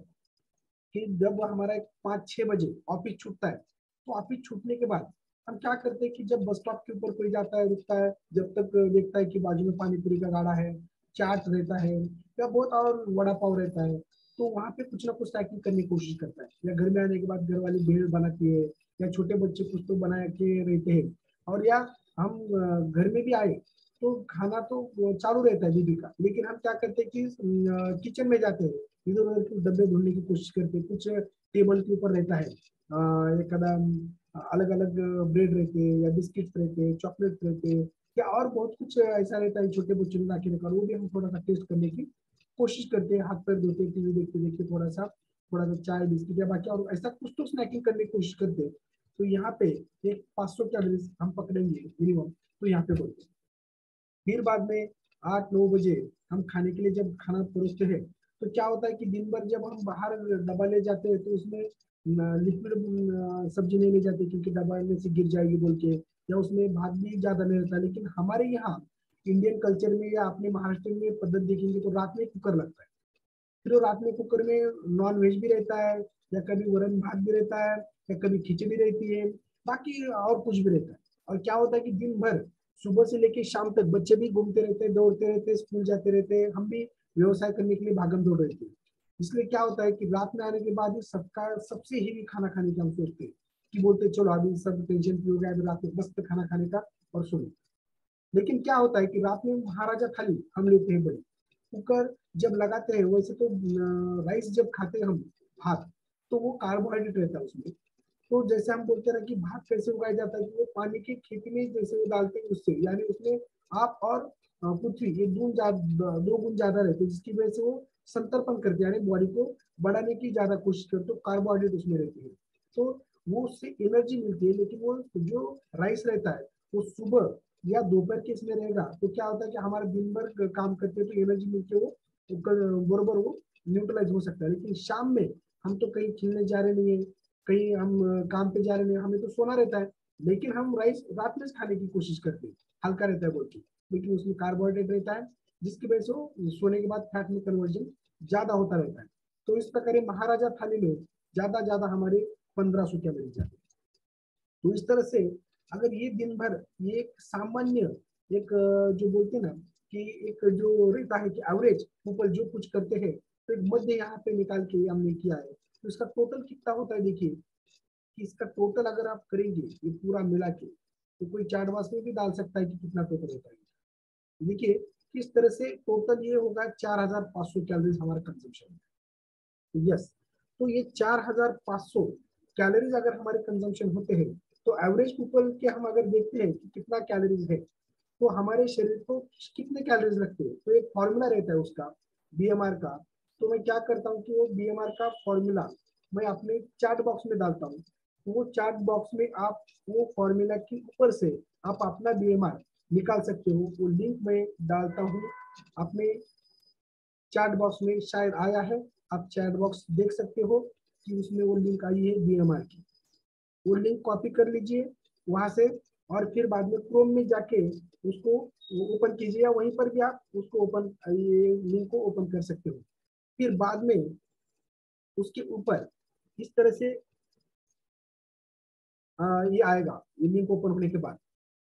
कि जब हमारा 5-6 बजे ऑफिस छूटता है, तो ऑफिस छूटने के बाद हम क्या करते हैं कि जब बस स्टॉप के ऊपर कोई जाता है रुकता है, जब तक देखता है कि बाजू में पानी पूरी का गाड़ा है, चाट रहता है या बहुत और वड़ा पाव रहता है, तो वहाँ पे कुछ ना कुछ पैकिंग करने की कोशिश करता है। या घर में आने के बाद घर वाली भेड़ बनाती है या छोटे बच्चे कुछ तो बना के रहते हैं, और या हम घर में भी आए तो खाना तो चालू रहता है दीदी का, लेकिन हम क्या करते हैं कि किचन में जाते हैं, इधर उधर के डब्बे ढूंढने की कोशिश करते हैं। कुछ टेबल के ऊपर रहता है, एक कदम अलग अलग ब्रेड रहते हैं या बिस्किट्स रहते हैं, चॉकलेट रहते हैं, या और बहुत कुछ ऐसा रहता है छोटे बच्चों ने लाके रखा, वो भी हम थोड़ा सा टेस्ट करने की कोशिश करते हैं। हाथ पैर धोते, टीवी देखते देखते थोड़ा सा चाय बिस्किट या बाकी और ऐसा कुछ तो स्नैकिंग करने की कोशिश करते हैं। तो यहाँ पे एक 500 कैलोरीज हम पकड़ेंगे मिनिमम, तो यहाँ पे बोलते हैं। फिर बाद में 8-9 बजे हम खाने के लिए जब खाना परोसते हैं, तो क्या होता है कि दिन भर जब हम बाहर डब्बा ले जाते हैं तो उसमें लिक्विड सब्जी नहीं ले जाते क्योंकि डब्बा में से गिर जाएगी बोल के, या उसमें भात भी ज्यादा नहीं रहता। लेकिन हमारे यहाँ इंडियन कल्चर में या अपने महाराष्ट्र में पद्धति देखेंगे तो रात में कुकर लगता है। फिर वो रात में कुकर में नॉन वेज भी रहता है, या कभी वरण भात भी रहता है, या कभी खिचड़ी रहती है, बाकी और कुछ भी रहता है। और क्या होता है कि दिन भर सुबह से लेकर शाम तक बच्चे भी घूमते रहते हैं, दौड़ते रहते हैं, स्कूल जाते रहते हैं, हम भी व्यवसाय करने के लिए भागम दौड़ रहते हैं। इसलिए क्या होता है कि रात में आने के बाद ही सबका सबसे हेवी खाना खाने का हम सोचते हैं कि बोलते हैं, चलो अभी सब टेंशन फ्री हो गया, अभी रात में मस्त खाना खाने का और सोने। लेकिन क्या होता है कि रात में महाराजा थाली हम लेते हैं बड़ी, कुकर जब लगाते हैं, वैसे तो राइस जब खाते हैं हम भात, तो वो कार्बोहाइड्रेट रहता है उसमें। तो जैसे हम बोलते हैं कि भात कैसे उगाया जाता है, कि वो पानी की खेती में जैसे वो डालते हैं उससे, यानी उसमें आप और पृथ्वी ये 2 गुण ज्यादा रहते हैं, जिसकी वजह से वो संतर्पण करते हैं, यानी बॉडी को बढ़ाने की ज्यादा कोशिश करते, तो कार्बोहाइड्रेट उसमें रहती है, तो वो उससे एनर्जी मिलती है। लेकिन वो जो राइस रहता है वो सुबह या दोपहर के इसमें रहेगा, तो क्या होता है कि हमारा दिन भर काम करते हैं तो एनर्जी मिलती है, वो बरोबर वो न्यूट्रलाइज हो सकता है। लेकिन शाम में हम तो कहीं खेलने जा रहे नहीं है, कहीं हम काम पे जा रहे नहीं, हमें तो सोना रहता है, लेकिन हम राइस रात में खाने की कोशिश करते हैं, हल्का रहता है बोल के, लेकिन उसमें कार्बोहाइड्रेट रहता है, जिसकी वजह से वो सोने के बाद फैट में कन्वर्जन ज्यादा होता रहता है। तो इस प्रकार महाराजा थाली में ज्यादा ज्यादा हमारे 1500 कैलोरी जाती है। तो इस तरह से अगर ये दिन भर ये एक सामान्य एक जो बोलते हैं ना कि एक जो रहता है कि एवरेज पीपल जो कुछ करते हैं, तो एक मध्य यहाँ पे निकाल के हमने किया है। तो इसका टोटल कितना होता है, देखिए कि इसका टोटल अगर आप करेंगे ये पूरा मिला के, तो कोई चार्ट बॉक्स में भी डाल सकता है कि कितना टोटल होता है। देखिए किस तरह से टोटल ये होगा 4500 कैलोरीज हमारा कंजम्पशन है। यस, तो ये 4500 कैलोरीज अगर हमारे कंजम्पशन होते हैं, तो एवरेज पीपल के हम अगर देखते हैं कि कितना कैलोरीज है, तो हमारे शरीर को कितने कैलोरीज लगते हैं, तो एक फॉर्मूला रहता है उसका बीएमआर का। तो मैं क्या करता हूँ कि वो बीएमआर का फॉर्मूला मैं अपने चार्ट बॉक्स में डालता हूँ। तो वो चार्ट बॉक्स में आप वो फॉर्मूला के ऊपर से आप अपना बीएमआर निकाल सकते हो। वो लिंक मैं डालता हूँ अपने चैट बॉक्स में, शायद आया है, आप चैट बॉक्स देख सकते हो कि उसमें वो लिंक आई है बीएमआर की। वो लिंक कॉपी कर लीजिए वहां से, और फिर बाद में क्रोम में जाके उसको ओपन कीजिए, या वहीं पर भी आप उसको ओपन, ये लिंक को ओपन कर सकते हो। फिर बाद में उसके ऊपर इस तरह से ये आएगा, ये लिंक ओपन होने के बाद।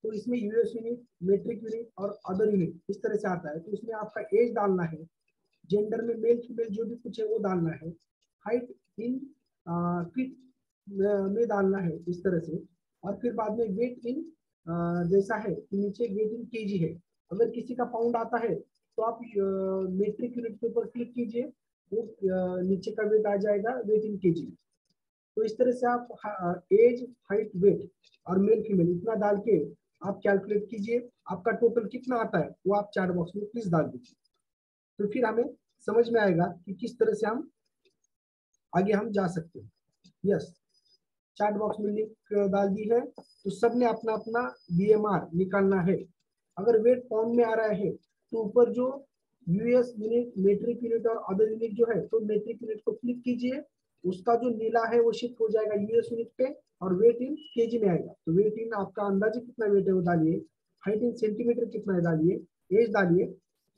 तो इसमें यूएस यूनिट, मेट्रिक यूनिट और अदर यूनिट इस तरह से आता है। तो इसमें आपका एज डालना है, जेंडर में मेल फीमेल जो भी कुछ है वो डालना है, हाइट इन फीट में डालना है इस तरह से, और फिर बाद में वेट इन जैसा है कि नीचे वेट इन केजी है। अगर किसी का पाउंड आता है तो आप मेट्रिक यूनिट के ऊपर क्लिक कीजिए, वो नीचे का वेट आ जाएगा वेट इन केजी। तो इस तरह से आप एज, हाइट, वेट और मेल फीमेल इतना डाल के आप कैलकुलेट कीजिए, आपका टोटल कितना आता है वो आप चैट बॉक्स में प्लीज डाल दीजिए। तो फिर हमें समझ में आएगा कि किस तरह से हम आगे हम जा सकते हैं। यस, चैट बॉक्स में लिंक डाल दी है, तो सबने अपना अपना बीएमआर निकालना है। अगर वेट पाउंड में आ रहा है तो ऊपर जो यूएस यूनिट, मेट्रिक यूनिट और अदर यूनिट जो है, तो मेट्रिक यूनिट को क्लिक कीजिए, उसका जो नीला है वो शिफ्ट हो जाएगा यूएस यूनिट पे, और वेट इन केजी में आएगा। तो वेट इन आपका अंदाजे कितना वेट है वो डालिए, हाइट इन सेंटीमीटर कितना है डालिए, एज डालिए,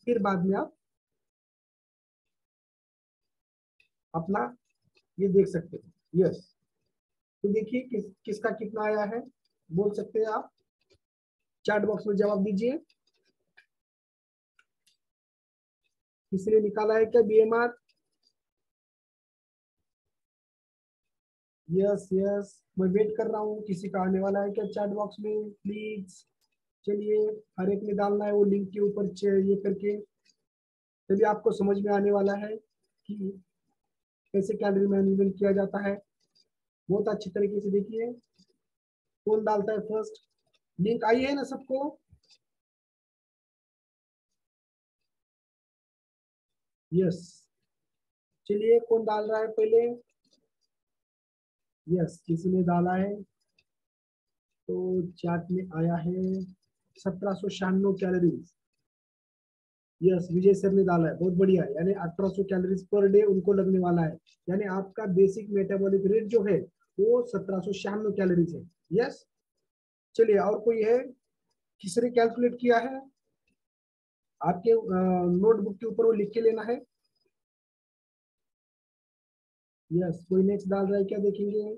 फिर बाद में आप अपना ये देख सकते हैं। यस, तो देखिए किसका कितना आया है, बोल सकते हैं आप, चैट बॉक्स में जवाब दीजिए। किसी ने निकाला है क्या बीएमआर? यस यस, मैं वेट कर रहा हूँ, किसी का आने वाला है क्या चैट बॉक्स में प्लीज। चलिए, हर एक ने डालना है वो लिंक के ऊपर ये करके, तभी आपको समझ में आने वाला है कि कैसे कैलोरी मैनेजमेंट किया जाता है। बहुत अच्छी तरीके से देखिए कौन डालता है फर्स्ट। लिंक आई है ना सबको? यस, चलिए कौन डाल रहा है पहले? यस, किसी ने डाला है, तो चैट में आया है 1796 कैलोरीज। यस, विजय सर ने डाला है, बहुत बढ़िया है, यानी 1800 कैलोरीज पर डे उनको लगने वाला है। यानी आपका बेसिक मेटाबॉलिक रेट जो है वो 1796 कैलोरीज है। यस, चलिए और कोई है, किसने कैलकुलेट किया है? आपके नोटबुक के ऊपर वो लिख के लेना है। यस, कोई नेक्स्ट डाल रहा है क्या, देखेंगे।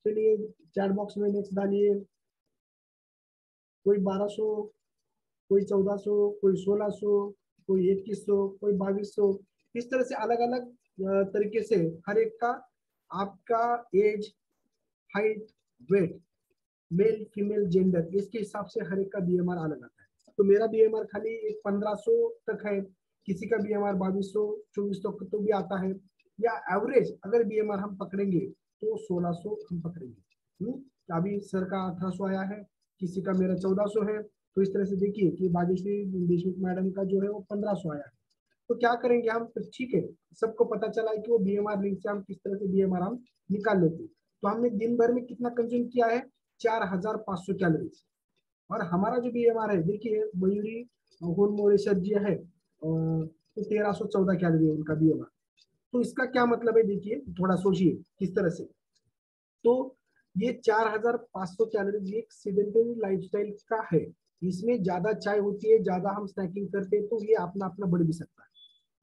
चलिए चैट बॉक्स में नेक्स्ट डालिए। कोई 1200, कोई 1400, कोई 1600, कोई 2100, कोई 2200। इस तरह से अलग अलग तरीके से हर एक का आपका age, height, weight, male female gender, इसके हिसाब से हर एक का बीएमआर अलग आता है। तो मेरा बीएमआर खाली एक 1500 तक है, किसी का बीएमआर 2200, 2400 तो भी आता है, या एवरेज अगर बीएमआर हम पकड़ेंगे तो 1600 हम पकड़ेंगे। अभी सर का 1800 आया है, किसी का मेरा 1400 है। तो इस तरह से देखिए कि भाग्यश्री देशमुख मैडम का जो है वो 1500 आया है। तो क्या करेंगे हम, तो ठीक है, सबको पता चला है कि वो बीएमआर लिंक से हम किस तरह से बीएमआर हम निकाल लेते हैं। तो हमने दिन भर में कितना कंज्यूम किया है, 4500 कैलोरीज। और हमारा जो बीएमआर है, देखिए मयूरी होनमोरेश्वर जी है, तो 1314 कैलोरी है उनका बीएमआर। तो इसका क्या मतलब है, देखिए थोड़ा सोचिए किस तरह से। तो ये 4500 कैलोरी एक सेडेंटरी लाइफस्टाइल का है, इसमें ज्यादा चाय होती है, ज्यादा हम स्नैकिंग करते हैं, तो ये अपना अपना बढ़ भी सकता है।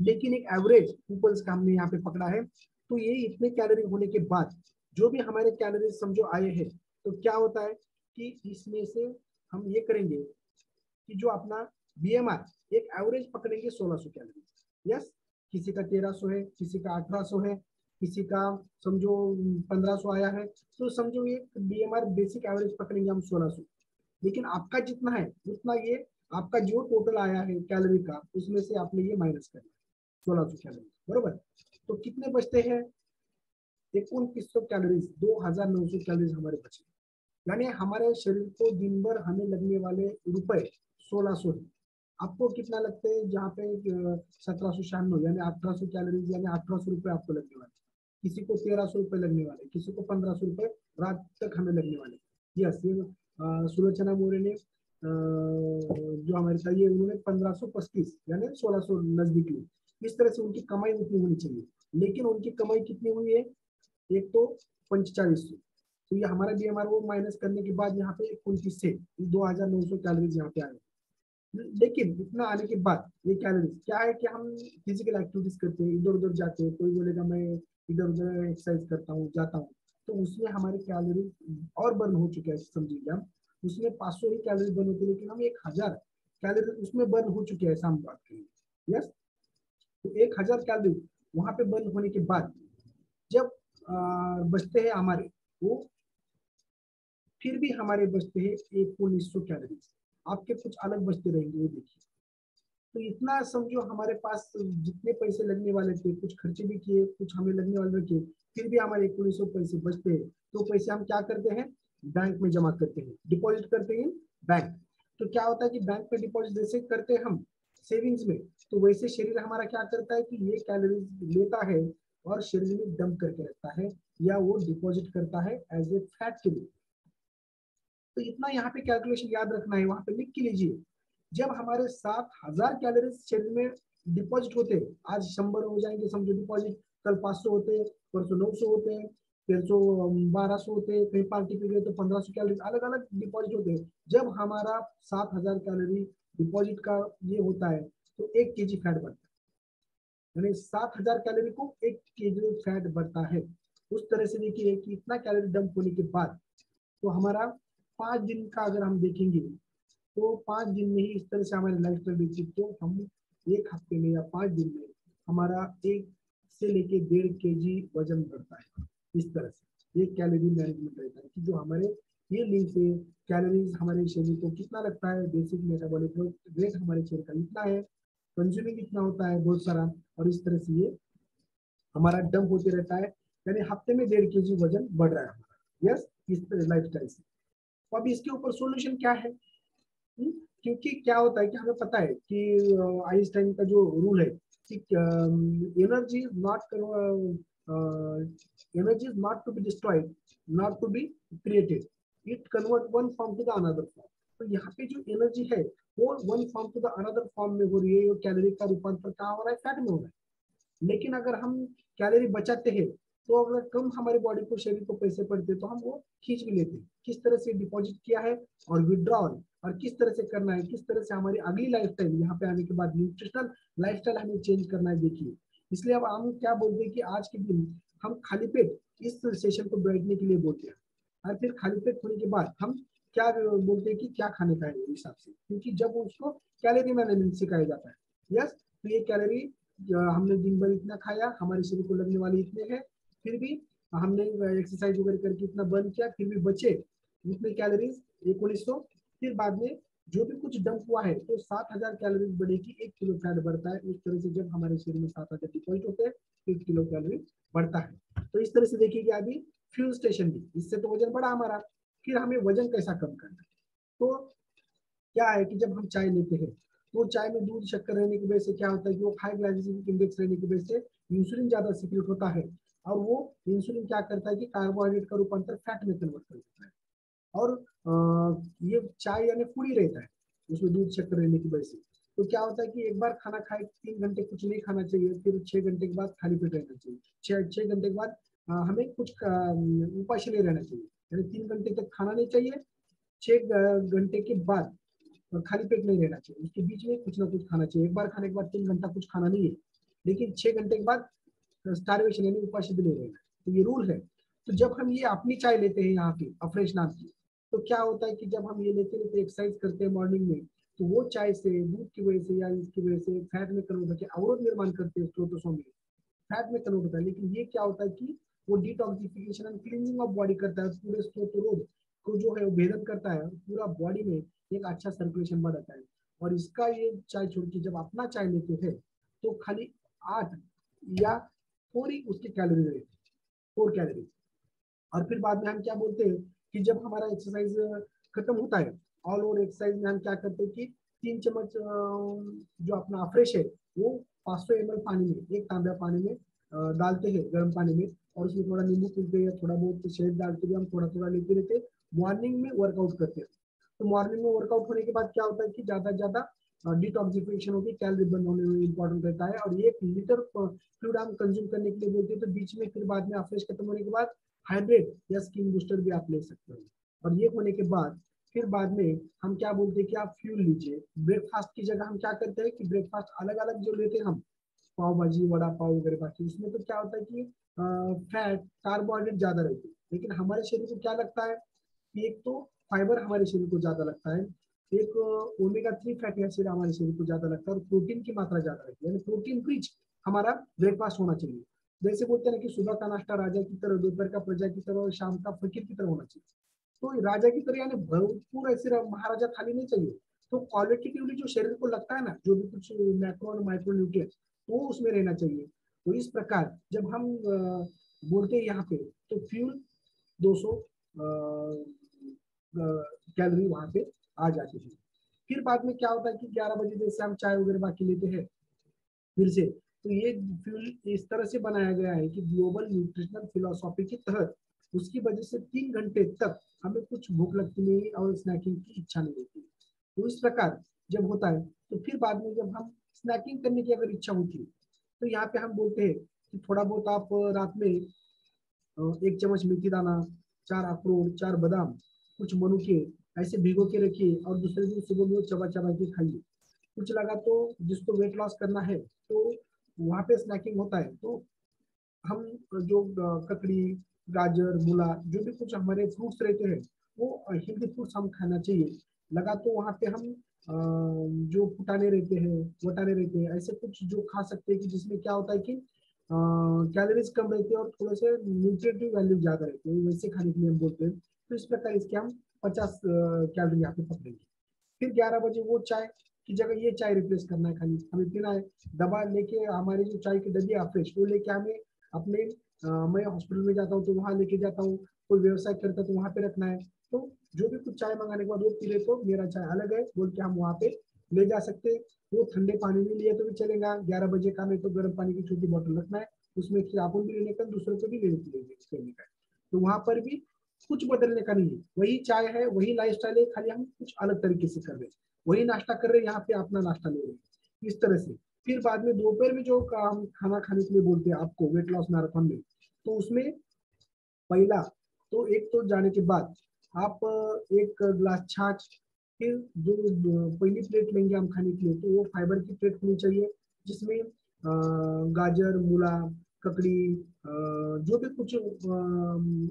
लेकिन एक एवरेज पीपल्स का हमने यहाँ पे पकड़ा है तो ये इतने कैलोरी होने के बाद जो भी हमारे कैलोरीज समझो आए हैं, तो क्या होता है कि इसमें से हम ये करेंगे कि जो अपना बीएमआर एक एवरेज पकड़ेंगे 1600 कैलोरी। यस, किसी का 1300 है, किसी का 1800 है, किसी का समझो 1500 आया है, तो समझो ये बीएमआर बेसिक एवरेज पकड़ेंगे हम 1600। लेकिन आपका जितना है उतना ये आपका जो टोटल आया है कैलोरी का, उसमें से आपने ये माइनस करना है 1600 कैलोरी, बरोबर। तो कितने बचते हैं? 2900 कैलोरीज, 2900 कैलोरीज हमारे बचे। यानी हमारे शरीर को दिन भर हमें लगने वाले रुपए 1600 है। आपको कितना लगते हैं? जहाँ पे 1796 यानी 1800 कैलोरीज यानी 1800 रुपए आपको लगने वाले, किसी को 1300 रुपए लगने वाले, किसी को 1500 रुपए रात तक हमें लगने वाले। यस, ये सुलोचना मौर्य ने जो हमारे था, ये उन्होंने 1535 यानी 1600 नजदीक ली। इस तरह से उनकी कमाई उतनी होनी चाहिए, लेकिन उनकी कमाई कितनी हुई है? एक तो 4500, तो ये हमारा बीएमआर वो माइनस करने के बाद यहाँ पे 29 से 2900 कैलोरीज यहाँ पे आए। लेकिन इतना आने के बाद ये कैलोरीज क्या है कि हम फिजिकल एक्टिविटीज करते हैं, इधर उधर जाते हैं, कोई बोलेगा मैं इधर उधर एक्सरसाइज करता हूँ, जाता हूँ, तो उसमें हमारे कैलोरी और बर्न हो चुके हैं, समझिए हम उसमें 500 ही कैलोरी बर्न होती है, लेकिन हम 1000 कैलोरी उसमें बर्न हो चुके हैं, ऐसा हम बात करेंगे। यस, तो 1000 कैलोरी वहां पे बर्न होने के बाद जब बचते हैं हमारे, वो फिर भी हमारे बचते हैं 1900 कैलोरीज, आपके कुछ अलग बचते रहेंगे, वो देखिए। तो इतना समझो हमारे पास जितने पैसे लगने वाले थे, कुछ खर्चे भी किए, कुछ हमें लगने वाले थे, फिर भी हमारे 1900 पैसे बचते हैं। तो पैसे हम क्या करते हैं? बैंक में जमा करते हैं, डिपॉजिट करते हैं बैंक। तो क्या होता है कि बैंक में डिपॉजिट जैसे करते हैं हम सेविंग्स में, तो वैसे शरीर हमारा क्या करता है कि ये कैलोरीज लेता है और शरीर में डंप करके रखता है, या वो डिपॉजिट करता है एज ए फैट के लिए। तो इतना यहाँ पे कैलकुलेशन याद रखना है, वहां पे लिख के लीजिए। जब हमारे 7000 कैलोरी शरीर में डिपॉजिट होते, आज 100 हो जाएंगे समझो डिपॉजिट, कल 500 होते, परसों 900 होते, फिर तो 1200 होते, कहीं पार्टी पे गए तो 1500 कैलोरी, अलग अलग डिपॉजिट होते हैं। जब हमारा 7000 कैलोरी डिपॉजिट का ये होता है, तो 1 kg फैट बढ़ता है, यानी 7000 कैलोरी को 1 kg फैट बढ़ता है। उस तरह से देखिए कि इतना कैलोरी डंप होने के बाद, तो हमारा 5 दिन का अगर हम देखेंगे, तो 5 दिन में ही इस तरह से हमारे लाइफ स्टाइल देखिए, तो हम 1 हफ्ते में या 5 दिन में हमारा 1 से लेके 1.5 kg वजन बढ़ता है। इस तरह से ये कैलोरी मैनेजमेंट रहता है कि जो हमारे ये लिंक से कैलोरीज हमारे शरीर को कितना लगता है, बेसिक मेटाबॉलिक रेट हमारे शरीर का इतना है, कंज्यूमिंग इतना होता है बहुत सारा, और इस तरह से ये हमारा डंप होते रहता है, यानी हफ्ते में 1.5 kg वजन बढ़ रहा है हमारा। यस, इस लाइफ स्टाइल से। तो अब इसके ऊपर सोल्यूशन क्या है? क्योंकि क्या होता है कि हमें पता है कि आइंस्टाइन का जो रूल है कि energy is not energy is not to be destroyed, not to be created, it convert one form to the another form. तो यहाँ पे जो एनर्जी है वो one form to the another form में हो रही है, कैलोरी का रूपांतर कहाँ हो रहा है? फैट में हो रहा है। लेकिन अगर हम कैलोरी बचाते हैं, तो अगर कम हमारे बॉडी को शरीर को पैसे पड़ते तो हम वो खींच भी लेते हैं। किस तरह से डिपॉजिट किया है और विड्रॉल, और किस तरह से करना है, किस तरह से हमारी अगली लाइफस्टाइल यहाँ पे आने के बाद न्यूट्रिशनल लाइफस्टाइल हमें चेंज करना है, देखिए। इसलिए अब हम क्या बोलते हैं कि आज के दिन हम खाली पेट इस सेशन को बैठने के लिए बोलते हैं, और फिर खाली पेट होने के बाद हम क्या बोलते हैं कि क्या खाने का है हिसाब से, क्योंकि जब उसको कैलोरी मैनेजमेंट सिखाया जाता है। यस, तो ये कैलोरी हमने दिन भर इतना खाया, हमारे शरीर को लगने वाले इतने हैं, फिर भी हमने एक्सरसाइज वगैरह करके इतना बर्न किया, फिर भी बचे इतने कैलोरीज 1900। फिर बाद में जो भी कुछ डंप हुआ है, तो 7000 कैलोरीज बढ़ेगी, 1 किलो फैट बढ़ता है। उस तरह से जब हमारे शरीर में 7000 डिपॉजिट होते हैं, 1 किलो कैलोरी बढ़ता है। तो इस तरह से देखिए अभी फ्यूल स्टेशन भी, इससे तो वजन बढ़ा हमारा। फिर हमें वजन कैसा कम करना है? तो क्या है कि जब हम चाय लेते हैं, तो चाय में दूध शक्कर रहने की वजह से क्या होता है कि वो हाई ग्लाइसेमिक इंडेक्स रहने की वजह से इंसुलिन ज्यादा सीक्रेट होता है, और वो इंसुलिन क्या करता है कि कार्बोहाइड्रेट का रूपांतर फैट में कन्वर्ट कर देता है। और ये चाय यानी फूडी रहता है उसमें दूध शक्कर रहने की वजह से। तो क्या होता है कि एक बार खाना खाए 3 घंटे कुछ नहीं खाना चाहिए, फिर 6 घंटे के बाद खाली पेट रहना चाहिए। 6 घंटे के बाद हमें कुछ उपाशी नहीं रहना चाहिए, यानी 3 घंटे तक खाना नहीं चाहिए, 6 घंटे के बाद खाली पेट नहीं रहना चाहिए, उसके बीच में कुछ ना कुछ खाना चाहिए। एक बार खाने के बाद 3 घंटा कुछ खाना नहीं है, लेकिन 6 घंटे के बाद स्टारवेशन यानी उपाशी भी नहीं रहना, तो ये रूल है। तो जब हम ये अपनी चाय लेते हैं यहाँ पे अफ्रेश नाम की, तो क्या होता है कि जब हम ये लेते लेते एक्सरसाइज करते हैं मॉर्निंग में, तो वो चाय से दूध की वजह से या इसकी वजह से फैट में कन्वर्ट होकर अवरोध निर्माण करते हैं स्रोतों में, फैट में कन्वर्ट होता है। लेकिन ये क्या होता है कि वो detoxification and cleaning of body करता है, पूरे स्रोत को जो है वो भेदन करता है, पूरा बॉडी में एक अच्छा सर्कुलेशन बढ़ाता है। और इसका ये चाय छोड़ के जब अपना चाय लेते हैं तो खाली 8 या थोड़ी उसकी कैलोरी रहती है, 4 कैलोरी। और फिर बाद में हम क्या बोलते हैं कि जब हमारा एक्सरसाइज खत्म होता है, ऑल ओवर एक्सरसाइज में हम क्या करते हैं कि 3 चम्मच जो अपना फ्रेश है वो 500 ml पानी में, एक तांबा पानी में डालते हैं, गर्म पानी में, और उसमें थोड़ा नींबू पीते हैं, थोड़ा बहुत शहद डालते हुए हम थोड़ा थोड़ा लेते रहते, मॉर्निंग में वर्कआउट करते हैं। तो मॉर्निंग में वर्कआउट होने के बाद क्या होता है कि ज्यादा ज्यादा डिटॉक्सिफिकेशन होगी, कैलोरी बर्न होने में इंपॉर्टेंट रहता है। और 1 लीटर फ्लूइड हम कंज्यूम करने के लिए बोलते हैं, तो बीच में फिर बाद में फ्रेश खत्म होने के बाद हाइड्रेट या स्किन बूस्टर भी आप ले सकते हो। और ये होने के बाद फिर बाद में हम क्या बोलते हैं कि आप फ्यूल लीजिए। ब्रेकफास्ट की जगह हम क्या करते हैं कि ब्रेकफास्ट अलग अलग जो लेते हैं हम, पाव भाजी वड़ा पाव वगैरह बाकी, उसमें तो क्या होता है कि फैट कार्बोहाइड्रेट ज्यादा रहती है, लेकिन हमारे शरीर को क्या लगता है कि एक तो फाइबर हमारे शरीर को ज्यादा लगता है, एक ओमेगा 3 फैटी एसिड हमारे शरीर को ज्यादा लगता है, और प्रोटीन की मात्रा ज्यादा रहती है, यानी प्रोटीन रिच हमारा ब्रेकफास्ट होना चाहिए। जैसे बोलते हैं कि सुबह का नाश्ता राजा की तरह, दोपहर का प्रजा की तरह और शाम का फकीर की तरह होना चाहिए। तो राजा की तरह यानी भरपूर ऐसे महाराजा थाली नहीं चाहिए। तो क्वालिटेटिवली जो शरीर को लगता है ना, जो भी कुछ मैक्रो और माइक्रो न्यूट्रिएंट्स, वो उसमें रहना चाहिए। तो इस प्रकार जब हम बोलते हैं यहाँ पे, तो फ्यूल 200 कैलोरी वहां पे आ जाती है। फिर बाद में क्या होता है कि 11 बजे जैसे हम चाय वगैरह बाकी लेते हैं फिर से, तो ये फ्यूल इस तरह से बनाया गया है कि ग्लोबल न्यूट्रिशनल फिलोसॉफी के तहत उसकी वजह से 3 घंटे तक हमें कुछ भूख लगती नहीं और स्नैकिंग की इच्छा नहीं होती। तो इस प्रकार जब होता है, तो फिर बाद में जब हम स्नैकिंग करने की अगर इच्छा होती है, तो यहाँ पे हम बोलते हैं कि थोड़ा बहुत आप रात में 1 चम्मच मेथी दाना, 4 अखरोट, 4 बादाम, कुछ मनुके ऐसे भिगो के रखिए और दूसरे दिन सुबह में चबा चबा के खाइए। कुछ लगा तो जिसको वेट लॉस करना है तो वहाँ पे स्नैकिंग होता है, तो हम जो ककड़ी, गाजर, मूला, जो भी कुछ हमारे फ्रूट्स रहते हैं वो हेल्दी फ्रूट्स हम खाना चाहिए। लगा तो वहाँ पे हम जो फुटाने रहते हैं, वटाने रहते हैं, ऐसे कुछ जो खा सकते हैं कि जिसमें क्या होता है कि कैलोरीज कम रहती है और थोड़े से न्यूट्रिटिव वैल्यू ज्यादा रहते हैं, वैसे खाने के लिए हम बोलते हैं। तो इस प्रकार इसके हम 50 कैलोरी यहाँ पे पकड़ेंगे। फिर 11 बजे वो चाय की जगह ये चाय रिप्लेस करना है, खाली हमें पीना है। दबा लेके हमारी जो चाय की डब्बी है फ्रेश, वो लेके हमें अपने मैं हॉस्पिटल में जाता हूँ तो वहाँ लेके जाता हूँ, कोई व्यवसाय करता है तो वहाँ पे रखना है। तो जो भी कुछ चाय मंगाने के बाद वो पी ले तो मेरा चाय अलग है बोल के हम वहाँ पे ले जा सकते हैं। वो ठंडे पानी में लिए तो भी चलेगा, 11 बजे का, नहीं तो गर्म पानी की छोटी बोतल रखना है, उसमें फिर अपन भी लेने का, दूसरों को भी लेने का। तो वहाँ पर भी कुछ बदलने का नहीं है, वही चाय है, वही लाइफस्टाइल है, खाली हम कुछ अलग तरीके से कर रहे हैं। वही नाश्ता कर रहे हैं, यहाँ पे अपना नाश्ता ले रहे हैं, इस तरह से। फिर बाद में दोपहर में जो हम खाना खाने के लिए बोलते हैं आपको वेट लॉस मैराथन में, तो उसमें पहला तो एक तो जाने के बाद आप 1 गिलास छाछ, फिर जो पहली प्लेट लेंगे हम खाने के लिए तो वो फाइबर की प्लेट होनी चाहिए, जिसमें गाजर, मूला, ककड़ी, जो भी कुछ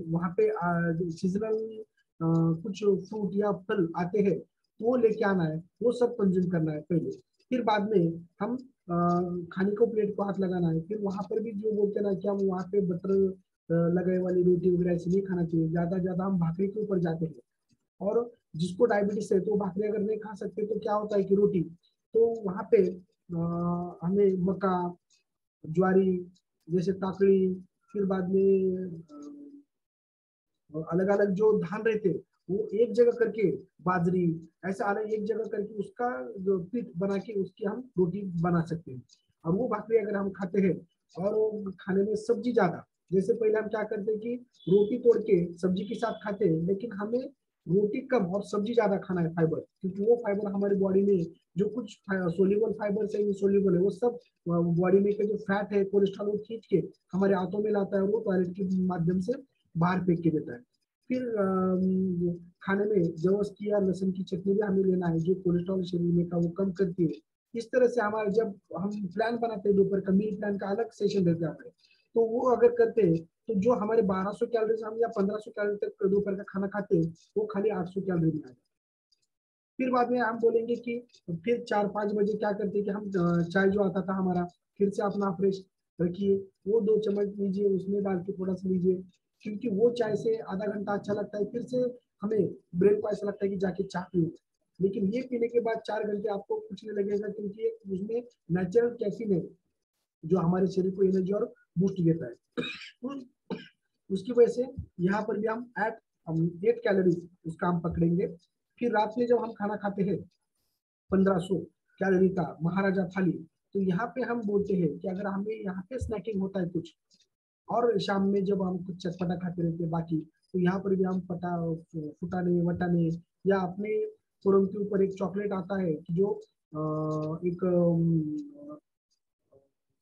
वहाँ पे सीजनल कुछ फ्रूट या फल आते हैं वो लेके आना है, वो सब कंज्यूम करना है पहले। फिर बाद में हम खाने को प्लेट को हाथ लगाना है। फिर वहां पर भी जो बोलते हैं ना कि हम वहाँ पे बटर लगाए वाली रोटी वगैरह ऐसे नहीं खाना चाहिए, ज्यादा ज्यादा हम भाकरी के ऊपर जाते हैं। और जिसको डायबिटीज है तो भाकरी अगर नहीं खा सकते तो क्या होता है कि रोटी, तो वहाँ पे हमें मक्का, ज्वारी, जैसे ताकड़ी, फिर बाद में अलग अलग जो धान रहते वो एक जगह करके, बाजरी, ऐसा अलग एक जगह करके उसका जो पीठ बना के उसकी हम रोटी बना सकते हैं। और वो भाकरी अगर हम खाते हैं और खाने में सब्जी ज्यादा, जैसे पहले हम क्या करते हैं कि रोटी तोड़ के सब्जी के साथ खाते हैं, लेकिन हमें रोटी कम और सब्जी ज्यादा खाना है, फाइबर, क्योंकि वो फाइबर हमारी बॉडी में जो कुछ सोल्यूबल फाइबर है, इनसोल्यूबल है, वो सब बॉडी में के जो फैट है, कोलेस्ट्रॉल, वो खींच के हमारे हाथों में लाता है, वो टॉयलेट के माध्यम से बाहर फेंक के देता है। फिर खाने में जवस की या लहसुन की चटनी भी हमें लेना है, जो कोलेस्ट्रॉल शरीर में का वो कम करती है। इस तरह से हमारे जब हम प्लान बनाते हैं दोपहर का मील प्लान का अलग सेशन रहता है, तो वो अगर करते हैं तो जो हमारे 1200 कैलोरी हम या 1500 कैलोरी तक दोपहर का खाना खाते हैं वो खाली 800 कैलोरी में आ जाए। फिर बाद में हम बोलेंगे कि फिर 4-5 बजे क्या करते हैं कि हम चाय जो आता था हमारा फिर से अपना फ्रेश रखिए, वो 2 चम्मच लीजिए, उसमें डाल के थोड़ा सा लीजिए, क्योंकि वो चाय से आधा घंटा अच्छा लगता है, फिर से हमें ब्रेन को ऐसा लगता है कि जाके चाय पियो। लेकिन ये पीने के बाद 4 घंटे आपको कुछ नहीं लगेगा, क्योंकि उसमें नेचुरल कैफीन है जो हमारे शरीर को एनर्जी और बूस्ट देता है। उसकी वजह से यहाँ पर भी हम 8 कैलोरी उसका हम पकड़ेंगे। फिर रात में जब हम खाना खाते हैं 1500 कैलोरी का महाराजा थाली, तो यहाँ पे हम बोलते हैं कि अगर हमें यहाँ पे स्नैकिंग होता है कुछ, और शाम में जब हम कुछ चटपटा खाते रहते हैं बाकी, तो यहाँ पर भी हम फुटाने वटाने या अपने फोरम के ऊपर एक चॉकलेट आता है कि जो एक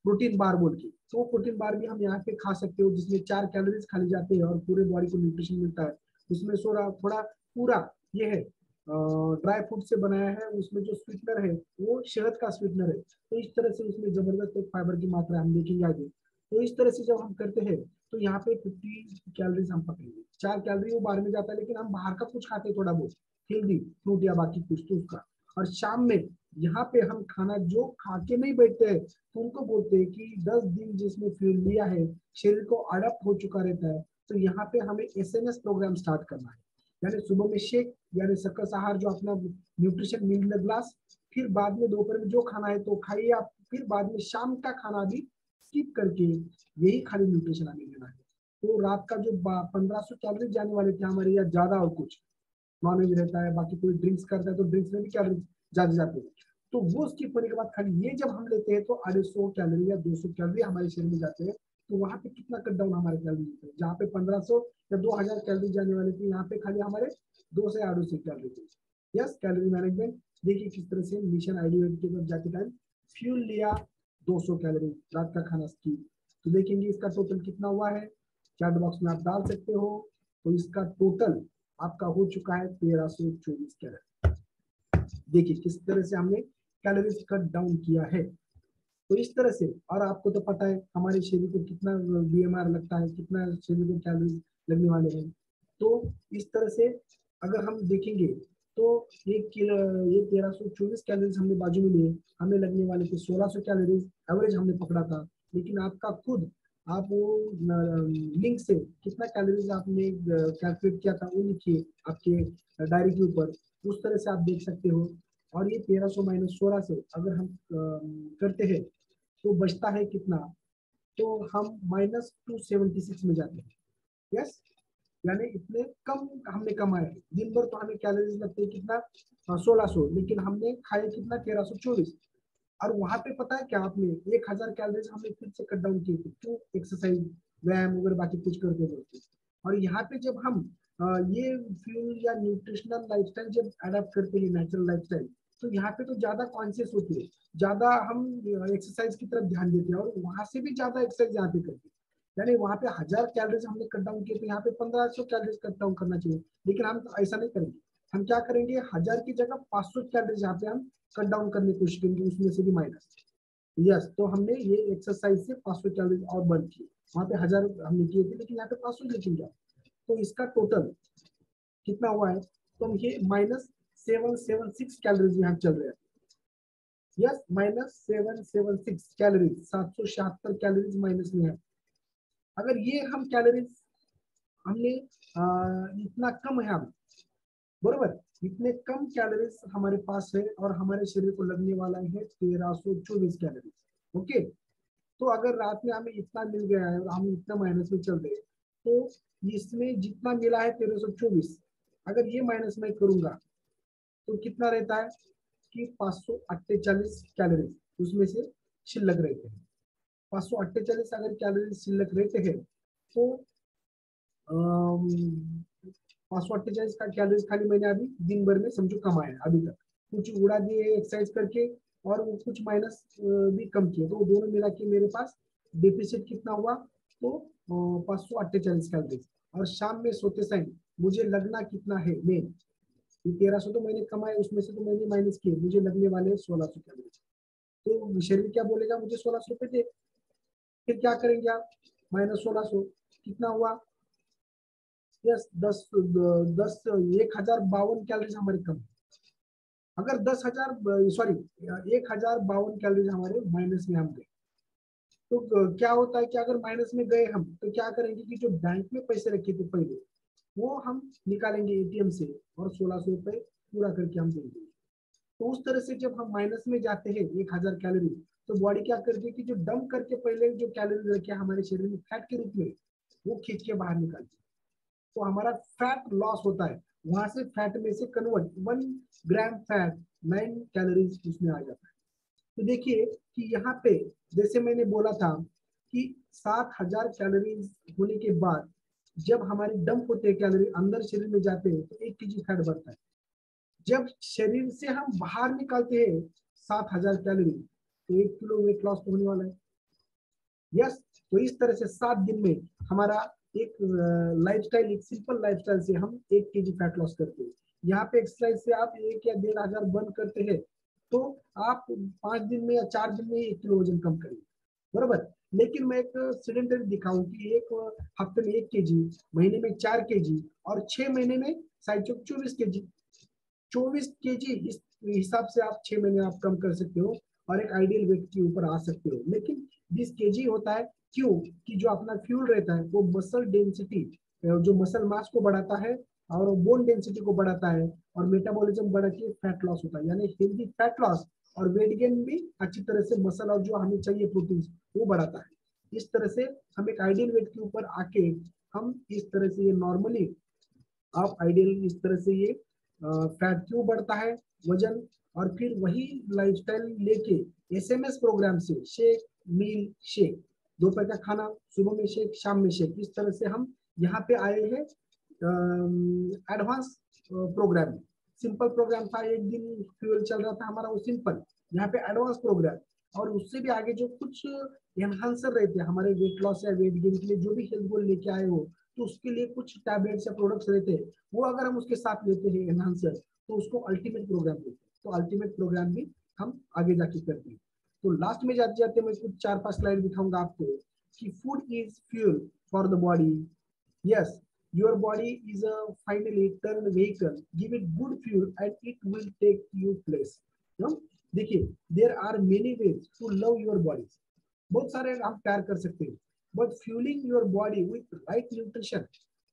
प्रोटीन बार बोल के, तो प्रोटीन बार भी हम यहाँ पे खा सकते हो, जिसमें 4 कैलोरीज खाली जाते हैं और पूरे बॉडी को न्यूट्रिशन मिलता है। उसमें थोड़ा पूरा ये है ड्राई फ्रूट से बनाया है, उसमें जो स्वीटनर है वो शहद का स्वीटनर है, तो इस तरह से उसमें जबरदस्त एक फाइबर की मात्रा हम देखेंगे आगे। तो इस तरह से जब हम करते हैं तो यहाँ पे 50 कैलोरीज हम पकड़ेंगे। 4 कैलोरी वो बाहर में जाता है, लेकिन हम बाहर का कुछ खाते हैं थोड़ा बहुत हेल्दी फ्रूट या बाकी कुछ तो उसका। और शाम में यहाँ पे हम खाना जो खा के नहीं बैठते हैं तो उनको बोलते हैं कि 10 दिन जिसमें फ्यूल लिया है, शरीर को अडप्ट हो चुका रहता है, तो यहाँ पे हमें एसएनएस प्रोग्राम स्टार्ट करना है। यानी सुबह में शेक यानी सकस आहार जो अपना न्यूट्रिशन मिल ग्लास, फिर बाद में दोपहर में जो खाना है तो खाइए आप, फिर बाद में शाम का खाना भी स्किप करके यही खाली न्यूट्रिशन हमें लेना है। तो रात का जो 1500 कैलोरी जाने वाले थे हमारे या ज्यादा और कुछ नॉनवेज रहता है, बाकी कोई ड्रिंक्स करता है तो ड्रिंक्स में भी कैलोरी ज्यादा जाते हैं, तो वो स्किप होने के बाद खाली ये जब हम लेते हैं तो 250 कैलोरी या 200 कैलोरी हमारे शरीर में जाते हैं। तो वहां पे कितना कट डाउन हमारे कैलोरी होते हैं, जहाँ पे 1500 या 2000 कैलोरी जाने वाले थे यहाँ पे खाली हमारे 2 से 250 कैलोरी थे। यस, कैलोरी मैनेजमेंट देखिए किस तरह से मिशन आइडियल के तरफ जाते टाइम फ्यूल लिया 200 कैलोरी, रात का खाना स्किप, तो देखेंगे इसका टोटल कितना हुआ है, चैट बॉक्स में आप डाल सकते हो। तो इसका टोटल आपका हो चुका है 1324 कैलोरी। देखिए किस तरह से हमने कैलोरीज कट डाउन किया है। तो इस तरह से, और आपको तो पता है हमारे शरीर को कितना बीएमआर लगता है, कितना शरीर को कैलोरीज लगने वाले हैं। तो इस तरह से अगर हम देखेंगे तो ये 1324 कैलोरीज हमने बाजू में लिए, हमें लगने वाले थे 1600 कैलोरीज एवरेज हमने पकड़ा था। लेकिन आपका खुद आप वो लिंक से कितना कैलोरीज आपने कैलकुलेट किया था वो लिखिए आपके डायरी के ऊपर, उस तरह से आप देख सकते हो। और ये 1300 माइनस 16 से अगर हम करते हैं तो बचता है कितना, तो हम -276 में जाते हैं। यस, यानी इतने कम हमने कमाए। दिन भर तो हमें कैलोरीज लगते हैं कितना 1600, लेकिन हमने खाए कितना 1324। और वहां पे पता है क्या, आपने 1000 कैलोरीज हमने फिर से कट डाउन किए थे, क्यों, एक्सरसाइज व्यायाम वगैरह बाकी कुछ करते थे। और यहाँ पे जब हम ये फ्यूल या न्यूट्रिशनल लाइफस्टाइल जब अडॉप्ट करते हैं, नेचुरल लाइफस्टाइल, तो यहाँ पे तो ज्यादा कॉन्शियस होती है, ज्यादा हम एक्सरसाइज की तरफ ध्यान देते हैं, और वहां से भी ज्यादा एक्सरसाइज यहाँ पे करते हैं। यानी वहां पे 1000 कैलोरीज हमने कट डाउन किए, तो यहाँ पे 1500 कैलोरीज कट डाउन करना चाहिए। लेकिन हम ऐसा नहीं करेंगे, हम क्या करेंगे, 1000 की जगह 500 कैलोरीज यहाँ पे हम कट डाउन करने की कोशिश करेंगे, उसमें से भी माइनस। यस, तो हमने ये एक्सरसाइज से 500 कैलोरीज और बर्न किए, वहां पे 1000 हमने किए थे, लेकिन यहाँ पे 500 लेकिन क्या, तो इसका टोटल कितना हुआ है, तो ये -776 कैलोरीज में हम चल रहे हैं। यस, -776 कैलोरीज, 776 कैलोरीज माइनस में है। अगर ये हम कैलोरीज हमने इतना कम है, हम बरोबर इतने कम कैलोरीज हमारे पास है, और हमारे शरीर को लगने वाला है 1324 कैलोरीज। ओके, तो अगर रात में हमें इतना मिल गया है और हम इतना माइनस में चल रहे हैं, तो इसमें जितना मिला है 1324, अगर ये माइनस में करूंगा तो कितना रहता है कि 548 कैलोरीज उसमें से शिल्लक रहते हैं। 548 अगर कैलोरीज शिल्लक रहते हैं, तो 548 का कैलोरीज खाली मैंने अभी दिन भर में समझो कमाया, अभी तक कुछ उड़ा दिए एक्सरसाइज करके, और वो कुछ माइनस भी कम किए, तो दोनों मिला के मेरे पास डिफिसिट कितना हुआ, तो 548 कैलोरीज। और शाम में सोते समय मुझे लगना कितना है, मेन 1300 तो मैंने कमाए, उसमें से तो मैंने माइनस किए, मुझे लगने वाले 1600 कैलोरीज। तो शरीर क्या बोलेगा, मुझे 1600 रुपए दे। फिर क्या करेंगे आप, -1600 कितना हुआ? यस 1052 कैलोरीज हमारे कम। अगर 1052 कैलोरीज हमारे माइनस में हम गए तो क्या होता है कि अगर माइनस में गए हम तो क्या करेंगे कि जो बैंक में पैसे रखे थे पहले वो हम निकालेंगे एटीएम से और 1600 रुपए पूरा करके हम देंगे। तो उस तरह से जब हम माइनस में जाते हैं 1000 कैलोरी तो बॉडी क्या करती है कि जो डंप करके पहले जो कैलोरी रखे हमारे शरीर में फैट के रूप में वो खींच के बाहर निकालती है। तो हमारा फैट लॉस होता है, वहां से फैट में से कन्वर्ट 1 ग्राम फैट 9 कैलोरीज उसमें आ जाता है। तो देखिए कि यहाँ पे जैसे मैंने बोला था कि 7000 कैलोरीज होने के बाद जब हमारी डंप होते हैं कैलोरी अंदर शरीर में जाते हैं तो 1 kg फैट बढ़ता है। जब शरीर से हम बाहर निकालते हैं 7000 कैलोरी तो 1 किलो वेट लॉस तो होने वाला है। यस, तो इस तरह से 7 दिन में हमारा एक लाइफस्टाइल, एक सिंपल लाइफस्टाइल से हम 1 kg फैट लॉस करते हैं। यहाँ पे एक्सरसाइज से आप 1 या 1500 बर्न करते हैं तो आप 5 दिन में या 4 दिन में 1 किलो वजन कम करेंगे, बराबर। लेकिन मैं एक सिलेंडर दिखाऊं कि एक हफ्ते में 1 kg, महीने में 4 kg और 6 महीने में 24 kg। 24 kg इस हिसाब से आप 6 महीने आप कम कर सकते हो और एक आइडियल वेट के ऊपर आ सकते हो। लेकिन 20 kg होता है क्यों कि जो अपना फ्यूल रहता है वो मसल डेंसिटी, जो मसल मास को बढ़ाता है और बोन डेंसिटी को बढ़ाता है और मेटाबॉलिज्म बढ़ा के फैट लॉस होता है, यानी हेल्दी फैट लॉस और वेट गेन भी अच्छी तरह से मसल और जो हमें चाहिए प्रोटीन वो बढ़ाता है। इस तरह से हम एक आइडियल वेट के ऊपर आके हम इस तरह से ये नॉर्मली आप आइडियल इस तरह से ये फैट क्यों बढ़ता है वजन, और फिर वही लाइफस्टाइल लेके एसएमएस प्रोग्राम से शेक मील शेक, दोपहर का खाना, सुबह में शेक, शाम में शेक, इस तरह से हम यहाँ पे आए हैं एडवांस प्रोग्राम में। सिंपल प्रोग्राम था, एक दिन फ्यूल चल रहा था हमारा वो सिंपल, यहाँ पे एडवांस प्रोग्राम और उससे भी आगे जो कुछ एनहांसर रहते हैं हमारे वेट लॉस या वेट गेन के लिए जो भी हेल्थ गोल लेके आए हो तो उसके लिए कुछ टैबलेट्स या प्रोडक्ट्स रहते हैं, वो अगर हम उसके साथ लेते हैं एनहांसर तो उसको अल्टीमेट प्रोग्राम बोलते हैं। तो अल्टीमेट प्रोग्राम भी हम आगे जाके करते हैं। तो लास्ट में जाते जाते मैं कुछ 4-5 स्लाइड दिखाऊंगा आपको कि food is fuel for the body. Yes, your body is a finally turned vehicle, give it good fuel and it will take you place। देखिए there are many ways to love your body, बहुत सारे हम प्यार कर सकते हैं, but fueling your body with right nutrition,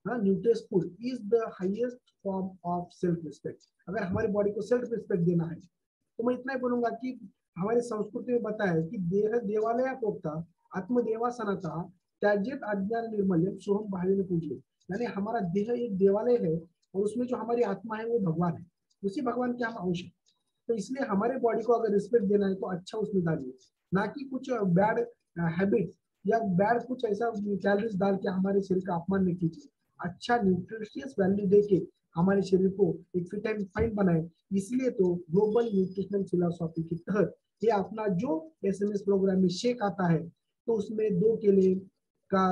nutritious food is the highest form of self respect। अगर हमारी बॉडी को सेल्फ रिस्पेक्ट देना है तो मैं इतना ही बोलूंगा कि हमारी संस्कृति में बताया है कि देह देवालय प्रोक्ता आत्मदेवा सनाता त्याज्यत अज्ञान निर्मल्यम सोहम भावी पूज्य, यानी हमारा देह एक देवालय है और उसमें जो हमारी आत्मा है वो भगवान है, उसी भगवान के हम अंश हैं। तो इसलिए हमारे बॉडी को अगर रिस्पेक्ट देना है तो अच्छा उसमें डालिए, ना कि कुछ बैड हैबिट्स या बैड कुछ ऐसा कैलोरीज डाल के हमारे शरीर का अपमान नहीं कीजिए। अच्छा न्यूट्रिशियस वैल्यू देके हमारे शरीर को एक फिट एंड फाइन बनाए। इसलिए तो ग्लोबल न्यूट्रिशनल फिलोसॉफी के तहत ये अपना जो एसएमएस प्रोग्राम में शेक आता है तो उसमें 2 केले का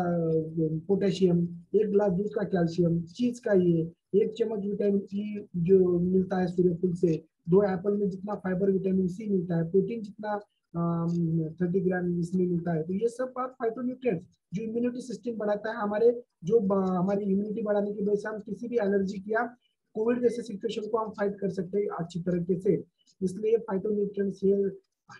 पोटेशियम, 1 गिलास दूध का कैल्शियम, चीज का ये 1 चम्मच विटामिन ई जो मिलता है सूर्यफूल से, 2 एप्पल में जितना फाइबर विटामिन सी मिलता है, प्रोटीन जितना 30 ग्राम इसमें मिलता है। तो ये सब फाइटोन्यूट्रिएंट्स जो इम्यूनिटी सिस्टम बढ़ाता है, हमारे जो हमारी इम्यूनिटी बढ़ाने की वजह से हम किसी भी एलर्जी या कोविड जैसे सिचुएशन को हम फाइट कर सकते हैं अच्छी तरीके से। इसलिए phytonutrients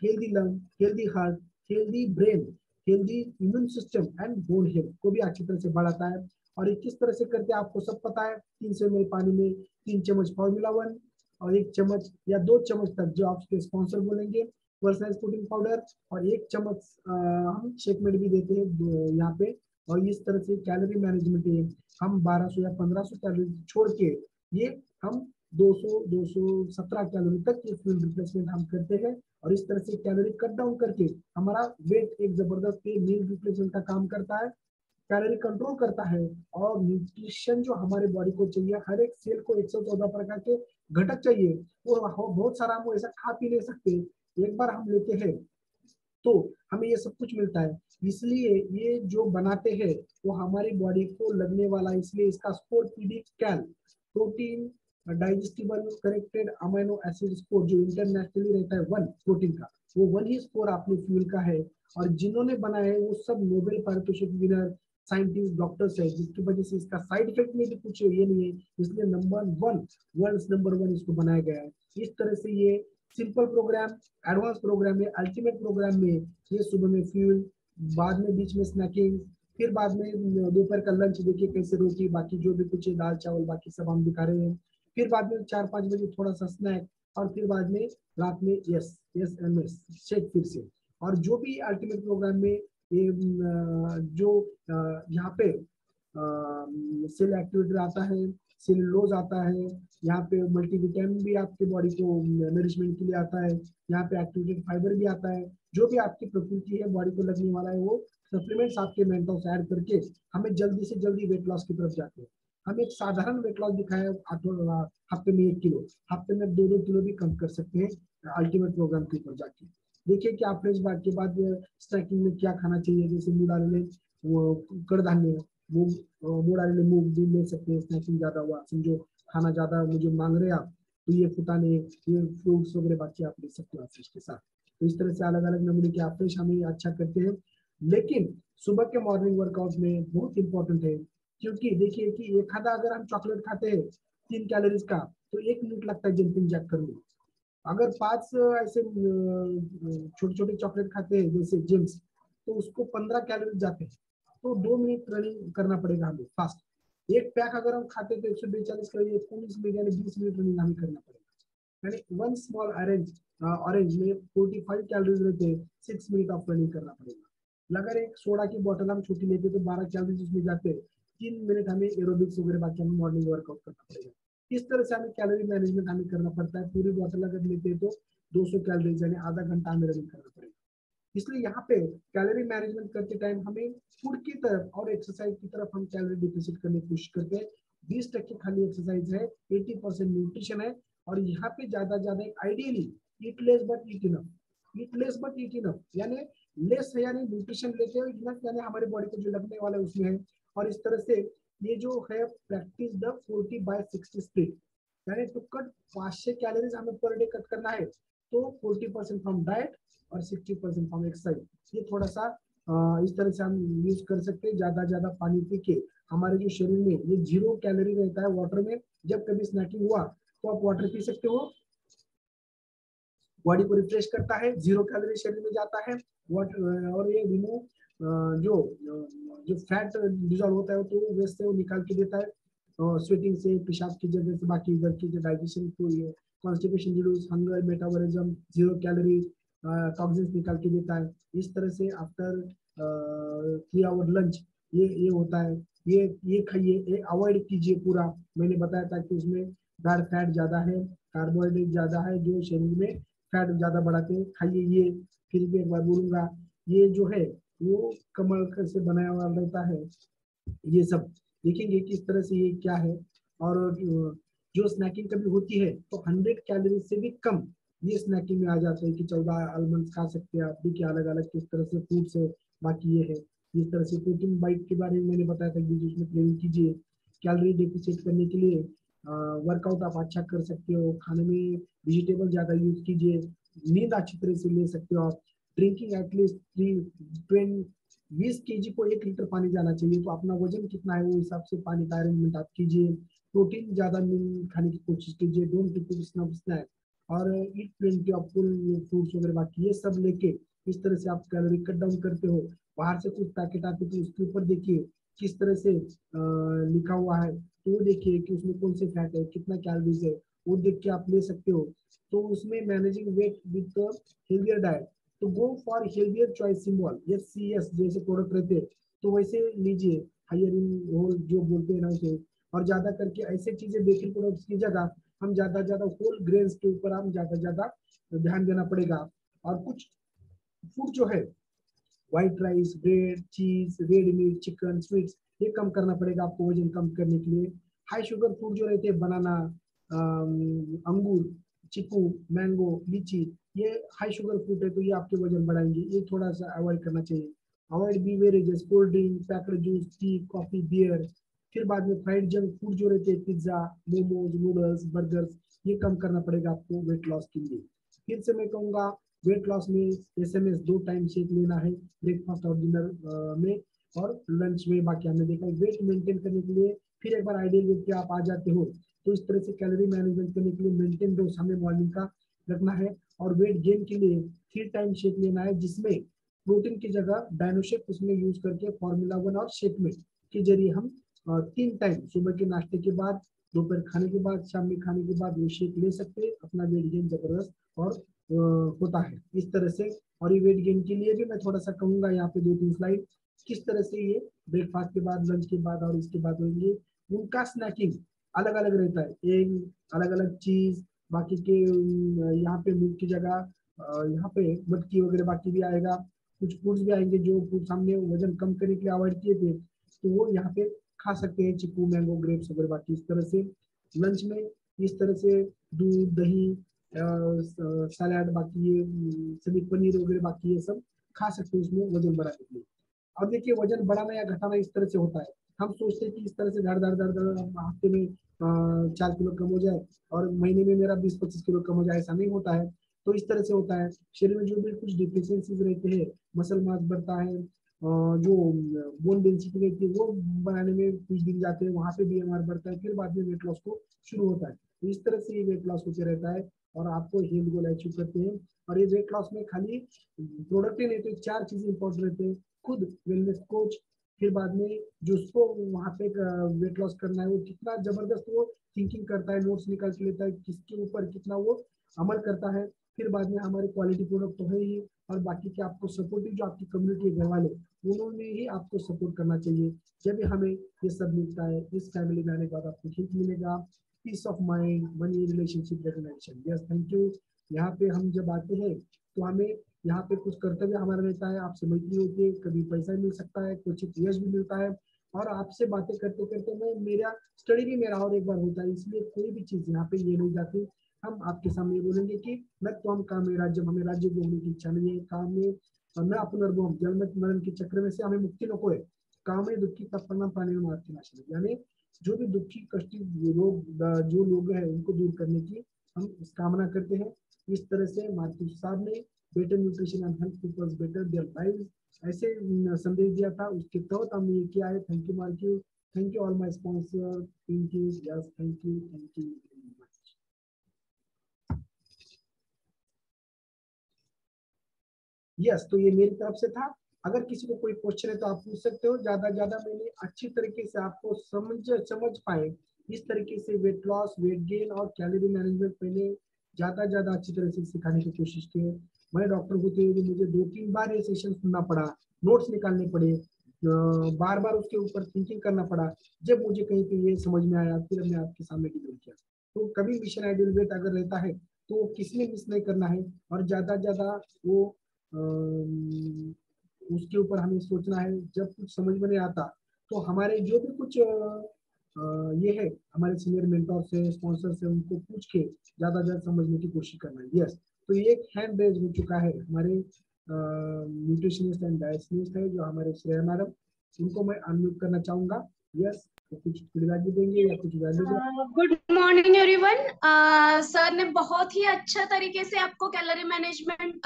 healthy lung, healthy heart, healthy brain, healthy immune system and bone health को भी अच्छी तरह से बढ़ाता है। और ये किस तरह से करते हैं आपको सब पता है, 300 ml पानी में 3 चम्मच फॉर्मूला 1 और 1 चम्मच या 2 चम्मच तक जो आपके स्पॉन्सर बोलेंगे पर्सनलाइज प्रोटीन पाउडर और 1 चम्मच हम शेक में भी देते हैं यहाँ पे। और इस तरह से कैलोरी मैनेजमेंट है, हम 1200 या 1500 कैलोरी छोड़ के ये हम 200-217 कैलोरी तक ये फ्यूल रिप्लेसमेंट हम करते हैं। और इस तरह से कैलोरी कट डाउन करके हमारा वेट एक जबरदस्त मील रिप्लेसमेंट का काम करता है, कैलोरी कंट्रोल करता है। और न्यूट्रिशन जो हमारे बॉडी को चाहिए, हर एक सेल को 114 प्रकार के घटक चाहिए, वो बहुत सारा हम ऐसा खा पी नहीं सकते, एक बार हम लेते हैं तो हमें ये सब कुछ मिलता है। इसलिए ये जो बनाते हैं वो हमारी बॉडी को लगने वाला, इसलिए इसका score PD cal, protein digestible corrected amino acid score जो इंटरनेशनली रहता है 1 प्रोटीन का, वो 1 ही स्कोर आपने फ्यूल का है, और जिन्होंने बनाया है वो सब नोबेल पारितोषिक विनर साइंटिस्ट डॉक्टर्स है, जिसकी वजह से इसका साइड इफेक्ट में भी कुछ ये नहीं है, इसलिए नंबर 1 वर्ल्ड नंबर 1 इसको बनाया गया है। इस तरह से ये सिंपल प्रोग्राम, एडवांस प्रोग्राम में, अल्टीमेट प्रोग्राम में ये सुबह में फ्यूल, बाद में बीच में स्नैकिंग, फिर बाद में दोपहर का लंच देखिए कैसे रोटी बाकी जो भी कुछ है दाल चावल बाकी सब हम दिखा रहे हैं, फिर बाद में 4-5 बजे थोड़ा सा स्नैक, और फिर बाद में रात में यस शेक फिर से। और जो भी अल्टीमेट प्रोग्राम में ये जो यहाँ पे सेल एक्टिवेटर आता है, सेलुलोज आता है, यहाँ पे मल्टीविटामिन भी आपके बॉडी को नरिशमेंट के लिए आता है, यहाँ पे एक्टिवेटेड फाइबर भी आता है, जो भी आपकी प्रकृति है बॉडी को लगने वाला है वो सप्लीमेंट्स आपके मेंटल्स ऐड करके हमें जल्दी से जल्दी वेट लॉस की तरफ जाते हैं। हम एक साधारण वेट लॉस दिखाया हफ्ते में 1 किलो, हफ्ते में 2-2 किलो भी कम कर सकते हैं अल्टीमेट प्रोग्राम के ऊपर जाके। देखिए कि आप फ्रेश बात के बाद स्नैकिंग में क्या खाना चाहिए, जैसे मूंग डालने कड़धान्य, मूंग डालने मूंग भी ले सकते हैं, स्नैकिंग ज्यादा हुआ समझो खाना ज्यादा मुझे मांग रहे आप, तो ये फुटाने, ये फ्रूट्स वगैरह बाकी आप ले सकते हो फ्रेश के साथ। तो इस तरह से अलग अलग नमूने के आप फ्रेश हमें अच्छा करते हैं। लेकिन सुबह के मॉर्निंग वर्कआउट में बहुत इंपॉर्टेंट है, क्योंकि देखिए कि एक आधा अगर हम चॉकलेट खाते हैं 3 कैलोरीज का, तो 1 मिनट लगता है जंपिंग जैक करने। अगर 5 ऐसे छोटे छोटे चॉकलेट खाते हैं जैसे जेम्स, तो उसको 15 कैलोरी जाते हैं, तो 2 मिनट रनिंग करना पड़ेगा हमें फास्ट। एक पैक अगर हम खाते तो 142 कैलोरी, 19 मिनट यानी 20 मिनट रनिंग हमें करना पड़ेगा। यानी 1 स्मॉल ऑरेंज में 45 कैलोरीज रहते हैं, 6 मिनट ऑफ रनिंग करना पड़ेगा। अगर एक सोडा की बोतल हम छोटी लेते तो 12 कैलोरीज उसमें जाते हैं, 3 मिनट हमें एरोबिक्स वगैरह बाकी हमें मॉर्निंग वर्कआउट करना पड़ेगा। इस तरह से हमें कैलोरी मैनेजमेंट हमें करना पड़ता है। पूरी बोतल अगर लेते हैं तो 200 कैलोरीज यानी आधा घंटा हमें रनिंग करना पड़ेगा। इसलिए यहाँ पे कैलोरी मैनेजमेंट करते टाइम हमें फूड की तरफ और एक्सरसाइज की तरफ हम कैलोरी डिफिसिट करने की कोशिश करते हैं। 20% खाली एक्सरसाइज है, 80% न्यूट्रिशन है, और यहाँ पे ज्यादा ideally eat less but eat enough, eat less but eat enough, यानी लेस है यानी न्यूट्रिशन लेते हो, इनफ यानी हमारे बॉडी को जो लगने वाला है उसमें है। और इस तरह से ये जो है प्रैक्टिस द 40/60 स्प्लिट, यानी टू कट 500 कैलोरीज हमें पर डे कट करना है, तो 40% फ्रॉम डाइट और 60% फ्रॉम एक्सरसाइज। ये थोड़ा सा इस तरह से हम यूज कर सकते हैं। ज्यादा पानी पी के हमारे जो शरीर में ये 0 कैलोरी रहता है वाटर में, जब कभी स्नैकिंग हुआ तो आप वाटर पी सकते हो, बॉडी को रिफ्रेश करता है, 0 कैलोरी शरीर में जाता है वाटर, और ये रिमूव जो जो फैट डिजॉल्व होता है तो वेस्ट से वो निकाल के देता है, स्वेटिंग से, पेशाब की जगह से, बाकी इधर की जो डाइजेशन को, ये constipation reduce, hunger, metabolism, 0 calorie toxins निकाल के देता है। इस तरह से आफ्टर 3 आवर लंच ये होता है। ये खाइए, ये अवॉइड कीजिए पूरा। मैंने बताया था कि उसमें बैड फैट ज्यादा है, कार्बोहाइड्रेट ज्यादा है, जो शरीर में फैट ज्यादा बढ़ाते हैं, खाइए ये। फिर भी एक बार बोलूंगा, ये जो है वो कमल से बनाया हुआ रहता है। ये सब देखेंगे किस तरह से ये क्या है। और जो स्नैकिंग कभी होती है तो 100 कैलोरी से भी कम ये स्नैकिंग में आ जाते हैं कि 14 आलमंड खा सकते हैं आप, देखिए अलग अलग किस तरह से फ्रूट्स है। बाकी ये है इस तरह से प्रोटीन बाइट के बारे में मैंने बताया था कि उसमें ट्रेनिंग कीजिए। कैलोरी डेफिसिट करने के लिए वर्कआउट आप अच्छा कर सकते हो, खाने में वेजिटेबल ज्यादा यूज कीजिए, नींद अच्छी तरह से ले सकते हो आप। ड्रिंकिंग एटलीस्ट 20 केजी को 1 लीटर पानी जाना चाहिए, तो अपना वजन कितना है वो हिसाब से पानी का अरेंजमेंट आप कीजिए। प्रोटीन ज्यादा खाने की कोशिश कीजिए, डोंट कीप स्नैक, और ईट प्लेंटी ऑफ फुल फ्रूट्स वगैरह बाकी ये सब लेके इस तरह से आप कैलोरी कट डाउन करते हो। बाहर से कुछ पैकेट आते तो उसके ऊपर देखिए किस तरह से लिखा हुआ है, तो वो देखिए कि उसमें कौन से फैट है, कितना कैलोरीज है, वो देख के आप ले सकते हो। तो उसमें managing weight with healthier diet, तो go for healthier choice symbol, HCS जैसे प्रोडक्ट रहते हैं तो वैसे लीजिए, हायर इन होल जो बोलते हैं ना उसे। और ज्यादा करके ऐसे चीजें बेकरी प्रोडक्ट्स की जगह हम ज्यादा होल ग्रेन्स के ऊपर हम ज्यादा ध्यान देना पड़ेगा। और कुछ फूड जो है व्हाइट राइस, ब्रेड, चीज, रेड मीट, चिकन, स्वीट्स, ये कम करना पड़ेगा आपको वजन कम करने के लिए। हाई शुगर फूड जो रहते हैं बनाना, अंगूर, चीकू, मैंगो, लीची, ये हाई शुगर फूड है तो ये आपके वजन बढ़ाएंगे, ये थोड़ा सा अवॉइड करना चाहिए। Avoid beverages, cold drink, packed juice, tea, coffee, beer. फिर बाद में फ्राइड जंक फूड जो रहते हैं, पिज्जा, मोमोज, नूडल्स, बर्गर्स, ये कम करना पड़ेगा आपको वेट लॉस के लिए। फिर से मैं कहूँगा वेट लॉस में एसएमएस 2 टाइम शेक लेना है, ब्रेकफास्ट और डिनर में और लंच में। बाकी हमने देखा वेट मेंटेन करने के लिए फिर एक बार आइडियल वेट पे आप आ जाते हो तो इस तरह से कैलोरी मैनेजमेंट करने के लिए मेंटेन डोज हमें मॉर्निंग का रखना है। और वेट गेन के लिए 3 टाइम शेक लेना है, जिसमें प्रोटीन की जगह डायनोशेक उसमें यूज करके फॉर्मूला 1 और शेक में के जरिए हम 3 टाइम सुबह के नाश्ते के बाद, दोपहर खाने के बाद, शाम में खाने के बाद वो शेक ले सकते हैं। अपना वेट गेन जबरदस्त और होता है इस तरह से। और ये वेट गेन के लिए भी मैं थोड़ा सा कहूंगा, यहाँ पे 2-3 स्लाइड किस तरह से ये ब्रेकफास्ट के बाद, लंच के बाद और इसके बाद होंगे। उनका स्नैकिंग अलग अलग रहता है, एक अलग अलग चीज। बाकी के यहाँ पे मिल्क की जगह यहाँ पे मटकी वगैरह बाकी भी आएगा। कुछ फूड्स भी आएंगे जो फूड्स हमने वजन कम करने के लिए अवॉइड किए थे, तो वो यहाँ पे खा सकते हैं, चीकू, मैंगो, ग्रेप्स वगैरह। बाकी इस तरह से लंच में इस तरह से दूध, दही, सलाद, बाकी ये सभी पनीर वगैरह बाकी ये सब खा सकते हैं उसमें वजन बढ़ाने के लिए। अब देखिए वजन बढ़ाना या घटाना इस तरह से होता है, हम सोचते हैं कि इस तरह से धड़ धड़ धड़ धड़ हफ्ते में 4 किलो कम हो जाए और महीने में मेरा 20-25 किलो कम हो जाए, ऐसा नहीं होता है। तो इस तरह से होता है, शरीर में जो भी कुछ डिफिशियंसीज रहते हैं, मसल मास बढ़ता है, जो बोन डेंसिटी रहती है वो बनाने में कुछ दिन जाते हैं, वहां पे बीएमआर बढ़ता है, फिर बाद में वेट लॉस को शुरू होता है। तो इस तरह से ये वेट लॉस होते रहता है और आपको हेल्थ गोल अचीव करते हैं। और ये वेट लॉस में खाली प्रोडक्ट ही नहीं, तो 4 चीजें इंपॉर्टेंट रहते हैं। खुद वेलनेस कोच, फिर बाद में जो उसको वहाँ पे वेट लॉस करना है वो कितना जबरदस्त वो थिंकिंग करता है, नोट्स निकाल के लेता है, किसके ऊपर कितना वो अमल करता है। फिर बाद में हमारे क्वालिटी प्रोडक्ट तो है ही, और बाकी के आपको सपोर्टिव जो आपकी कम्युनिटी घर वाले, उन्होंने ही आपको सपोर्ट करना चाहिए। जब भी हमें ये सब मिलता है, इस फैमिली में आने के बाद आपको ठीक मिलेगा, peace of mind, money, relationship, reconnection. Yes, thank you. यहाँ पे हम जब आते हैं तो हमें यहाँ पे कुछ कर्तव्य हमारा रहता है, आपसे मैत्री होती है, कभी पैसा मिल सकता है, कुछ यश भी मिलता है। और आपसे बातें करते करते मैं मेरा स्टडी भी मेरा और एक बार होता है, इसलिए कोई भी चीज यहाँ पे ये नहीं जाती। हम आपके सामने बोलेंगे कि न तो हम काम में राज्य, हमें राज्य घूमने की इच्छा नहीं है, काम में न अपनर्भम जन्म मरण के चक्र में से हमें मुक्ति नको है, काम में दुखी तपन्ना प्राणी में मार्ग नाशन, यानी जो भी दुखी कष्टी रोग जो लोग हैं उनको दूर करने की हम कामना करते हैं। इस तरह से मार्क्यू साहब ने better nutrition and health peoples better their lives ऐसे संदेश दिया था, उसके तहत हमने ये किया है। Thank you marquee, thank you all my sponsor, thank you, yes thank you, thank you very much. Yes, तो ये मेरी तरफ से था। अगर किसी को कोई क्वेश्चन है तो आप पूछ सकते हो। ज्यादा ज्यादा मैंने अच्छी तरीके से आपको समझ पाए इस तरीके से वेट लॉस, वेट गेन और कैलोरी मैनेजमेंट मैंने ज्यादा अच्छी तरह से सिखाने की कोशिश की है। मैं डॉक्टर होते हुए मुझे 2-3 बार ये सेशन सुनना पड़ा, नोट्स निकालने पड़े, बार बार उसके ऊपर थिंकिंग करना पड़ा। जब मुझे कहीं पे ये समझ में आया फिर हमने आपके सामने डिबेट किया। तो कभी मिशन आइडियल वेट अगर रहता है तो किसने मिस नहीं करना है, और ज्यादा वो उसके ऊपर हमें सोचना है। जब कुछ समझ में नहीं आता तो हमारे जो भी कुछ ये है, हमारे सीनियर मेंटर से, स्पॉन्सर से, उनको पूछ के ज्यादा समझने की कोशिश करना है। यस, तो ये एक हैंड रेज हो चुका है, हमारे न्यूट्रिशनिस्ट एंड डाइटिशियनिस्ट है जो हमारे श्रेया मैडम, उनको मैं अनम्यूट करना चाहूंगा। यस, तो कुछ फीडबैक भी देंगे या कुछ value. Good morning everyone. Sir ने बहुत ही अच्छा तरीके से आपको कैलोरी मैनेजमेंट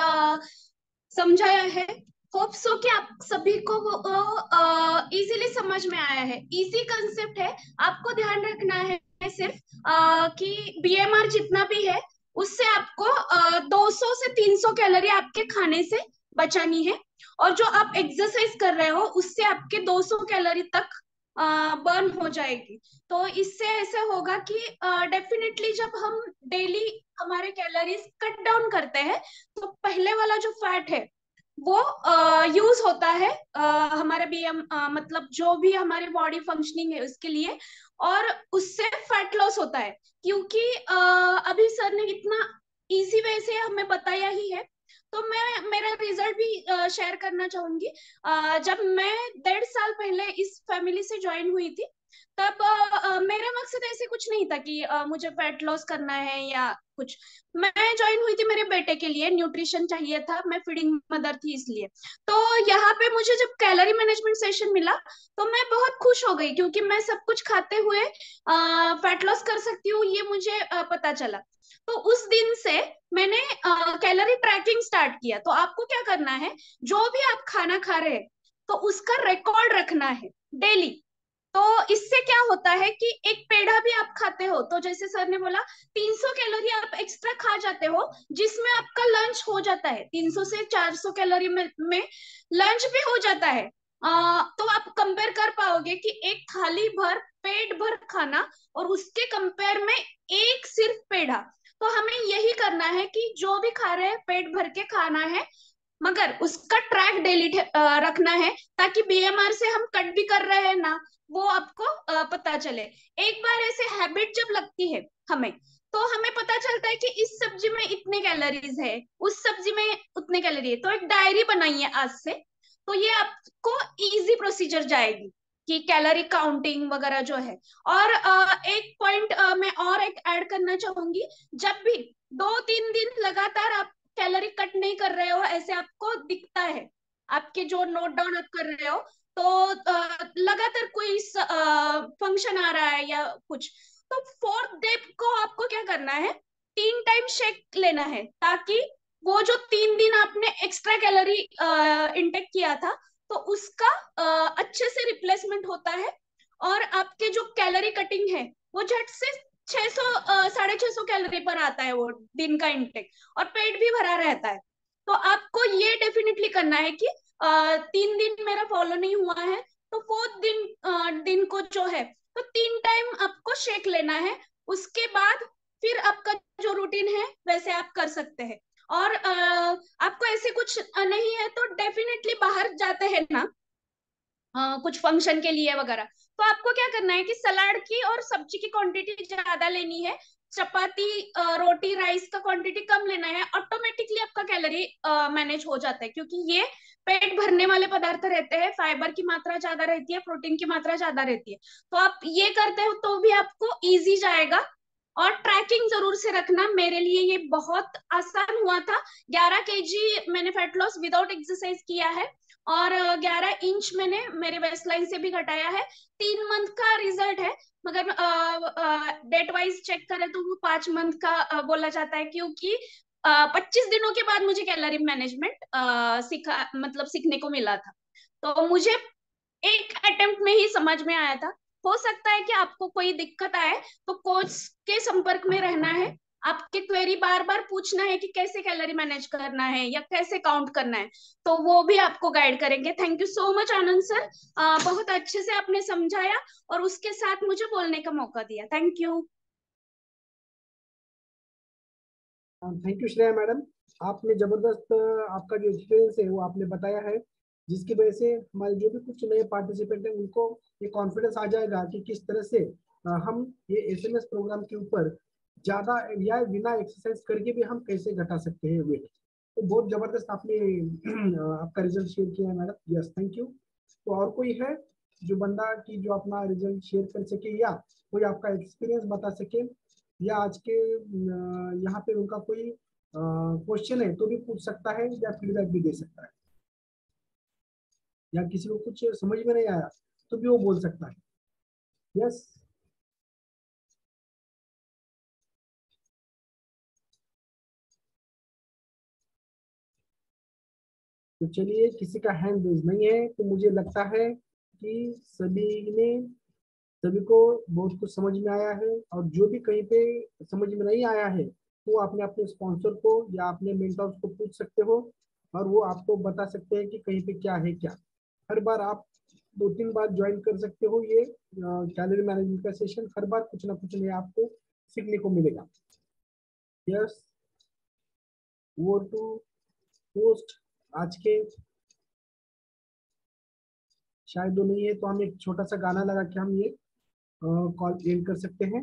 समझाया है। होप सो कि आप सभी को इजीली समझ में आया है। इजी कंसेप्ट है, आपको ध्यान रखना है सिर्फ कि बीएमआर जितना भी है उससे आपको 200 से 300 कैलोरी आपके खाने से बचानी है, और जो आप एक्सरसाइज कर रहे हो उससे आपके 200 कैलोरी तक बर्न हो जाएगी। तो इससे ऐसे होगा कि डेफिनेटली जब हम डेली हमारे कैलोरीज कट डाउन करते हैं तो पहले वाला जो फैट है वो यूज होता है हमारे बीएम मतलब जो भी हमारी बॉडी फंक्शनिंग है उसके लिए, और उससे फैट लॉस होता है। क्योंकि अभी सर ने इतना इजी वे से हमें बताया ही है, तो मैं मेरा रिजल्ट भी शेयर करना चाहूंगी। जब मैं 1.5 साल पहले इस फैमिली से ज्वाइन हुई थी तब मेरा मकसद ऐसे कुछ नहीं था कि मुझे फैट लॉस करना है या कुछ। मैं ज्वाइन हुई थी मेरे बेटे के लिए, न्यूट्रिशन चाहिए था, मैं फीडिंग मदर थी इसलिए। तो यहाँ पे मुझे जब कैलोरी मैनेजमेंट सेशन मिला तो मैं बहुत खुश हो गई, क्योंकि मैं सब कुछ खाते हुए फैट लॉस कर सकती हूँ, ये मुझे पता चला। तो उस दिन से मैंने कैलोरी ट्रैकिंग स्टार्ट किया। तो आपको क्या करना है, जो भी आप खाना खा रहे हैं तो उसका रिकॉर्ड रखना है डेली। तो इससे क्या होता है कि एक पेड़ा भी आप खाते हो तो जैसे सर ने बोला 300 कैलोरी आप एक्स्ट्रा खा जाते हो, जिसमें आपका लंच हो जाता है 300 से 400 कैलोरी में लंच भी हो जाता है। तो आप कंपेयर कर पाओगे कि एक थाली भर पेट भर खाना और उसके कंपेयर में एक सिर्फ पेड़ा। तो हमें यही करना है कि जो भी खा रहे हैं पेट भर के खाना है, मगर उसका ट्रैक डेली रखना है, ताकि बीएमआर से हम कट भी कर रहे हैं ना, वो आपको पता चले। एक बार ऐसे हैबिट जब लगती है हमें, तो हमें पता चलता है कि इस सब्जी में इतने कैलोरीज है, उस सब्जी में उतने कैलोरी है। तो एक डायरी बनाइए आज से, तो ये आपको इजी प्रोसीजर जाएगी कि कैलोरी काउंटिंग वगैरह जो है। और एक पॉइंट मैं और एक ऐड करना चाहूंगी, जब भी 2-3 दिन लगातार आप कैलोरी कट नहीं कर रहे हो, ऐसे आपको दिखता है, आपके जो नोट डाउन आप कर रहे हो, तो लगातार कोई फंक्शन आ रहा है या कुछ, तो 4th डे को आपको क्या करना है, 3 टाइम शेक लेना है, ताकि वो जो 3 दिन आपने एक्स्ट्रा कैलोरी इंटेक किया था तो उसका अच्छे से रिप्लेसमेंट होता है, और आपके जो कैलोरी कटिंग है वो झट से 600 650 कैलोरी पर आता है वो दिन का इंटेक, और पेट भी भरा रहता है। तो आपको ये डेफिनेटली करना है कि 3 दिन मेरा फॉलो नहीं हुआ है, तो 4th दिन को जो है तो 3 टाइम आपको शेक लेना है। उसके बाद फिर आपका जो रूटीन है वैसे आप कर सकते हैं। और आपको ऐसे कुछ नहीं है तो डेफिनेटली बाहर जाते हैं ना, कुछ फंक्शन के लिए वगैरह, तो आपको क्या करना है कि सलाद की और सब्जी की क्वांटिटी ज्यादा लेनी है, चपाती रोटी राइस का क्वांटिटी कम लेना है। ऑटोमेटिकली आपका कैलोरी मैनेज हो जाता है, क्योंकि ये पेट भरने वाले पदार्थ रहते हैं, फाइबर की मात्रा ज्यादा रहती है, प्रोटीन की मात्रा ज्यादा रहती है। तो आप ये करते हो तो भी आपको इजी जाएगा। और ट्रैकिंग जरूर से रखना, मेरे लिए ये बहुत आसान हुआ था। 11 kg मैंने फैट लॉस विदाउट एक्सरसाइज किया है, और 11 इंच मैंने मेरे वेस्ट लाइन से भी घटाया है। 3 मंथ का रिजल्ट है, मगर डेट वाइज चेक करें तो वो 5 मंथ का बोला जाता है, क्योंकि 25 दिनों के बाद मुझे कैलोरी मैनेजमेंट सीखा, मतलब सीखने को मिला था। तो मुझे एक अटेम्प्ट में ही समझ में आया था। हो सकता है कि आपको कोई दिक्कत आए तो कोच के संपर्क में रहना है, आपके क्वेरी बार बार पूछना है कि कैसे कैलोरी मैनेज करना है या कैसे काउंट करना है, तो वो भी आपको गाइड करेंगे। Thank you so much Anand sir, बहुत अच्छे से आपने समझाया और उसके साथ मुझे बोलने का मौका दिया। Thank you. Thank you Shreya madam. आपने जबरदस्त आपका जो एक्सपीरियंस है वो आपने बताया है, जिसकी वजह से हमारे जो भी कुछ नए पार्टिसिपेंट हैं उनको ये कॉन्फिडेंस आ जाएगा कि किस तरह से हम ये एसएमएस प्रोग्राम के ऊपर ज्यादा या बिना एक्सरसाइज करके भी हम कैसे घटा सकते हैं वेट। तो बहुत जबरदस्त आपने आपका रिजल्ट शेयर किया है मैडम। Yes thank you. तो और कोई है जो बंदा की जो अपना रिजल्ट शेयर कर सके या कोई आपका एक्सपीरियंस बता सके, या आज के यहाँ पे उनका कोई क्वेश्चन है तो भी पूछ सकता है या फीडबैक भी दे सकता है, या किसी को कुछ समझ में नहीं आया तो भी वो बोल सकता है। यस तो चलिए, किसी का हैंड रेज नहीं है तो मुझे लगता है कि सभी को बहुत कुछ समझ में आया है। और जो भी कहीं पे समझ में नहीं आया है तो अपने अपने स्पॉन्सर को या अपने मेंटर्स को पूछ सकते हो, और वो आपको बता सकते हैं कि कहीं पे क्या है क्या। हर बार आप 2-3 बार ज्वाइन कर सकते हो ये कैलोरी मैनेजमेंट का सेशन, हर बार कुछ ना कुछ नया आपको सीखने को मिलेगा। यस वो टू पोस्ट आज के शायद वो नहीं है, तो हम एक छोटा सा गाना लगा के हम ये कॉल एंड कर सकते हैं।